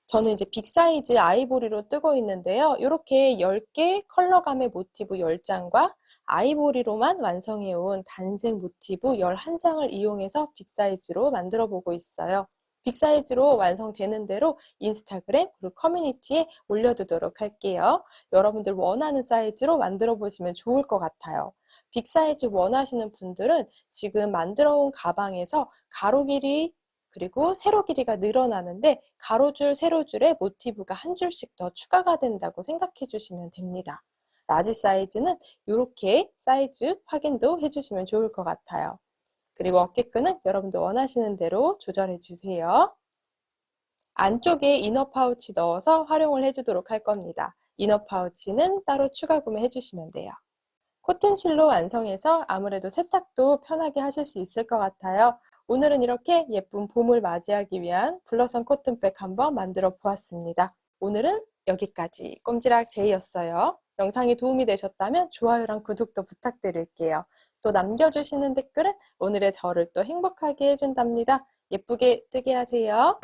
저는 이제 빅 사이즈 아이보리로 뜨고 있는데요. 이렇게 10개 컬러감의 모티브 10장과 아이보리로만 완성해 온 단색 모티브 11장을 이용해서 빅 사이즈로 만들어 보고 있어요. 빅 사이즈로 완성되는 대로 인스타그램 그리고 커뮤니티에 올려두도록 할게요. 여러분들 원하는 사이즈로 만들어 보시면 좋을 것 같아요. 빅 사이즈 원하시는 분들은 지금 만들어 온 가방에서 가로 길이 그리고 세로 길이가 늘어나는데 가로줄, 세로줄에 모티브가 한 줄씩 더 추가가 된다고 생각해 주시면 됩니다. 라지 사이즈는 이렇게 사이즈 확인도 해주시면 좋을 것 같아요. 그리고 어깨끈은 여러분들 원하시는 대로 조절해 주세요. 안쪽에 이너 파우치 넣어서 활용을 해주도록 할 겁니다. 이너 파우치는 따로 추가 구매해 주시면 돼요. 코튼실로 완성해서 아무래도 세탁도 편하게 하실 수 있을 것 같아요. 오늘은 이렇게 예쁜 봄을 맞이하기 위한 블러썸 코튼백 한번 만들어 보았습니다. 오늘은 여기까지 꼼지락 제이였어요. 영상이 도움이 되셨다면 좋아요랑 구독도 부탁드릴게요. 또 남겨주시는 댓글은 오늘의 저를 또 행복하게 해준답니다. 예쁘게 뜨게 하세요.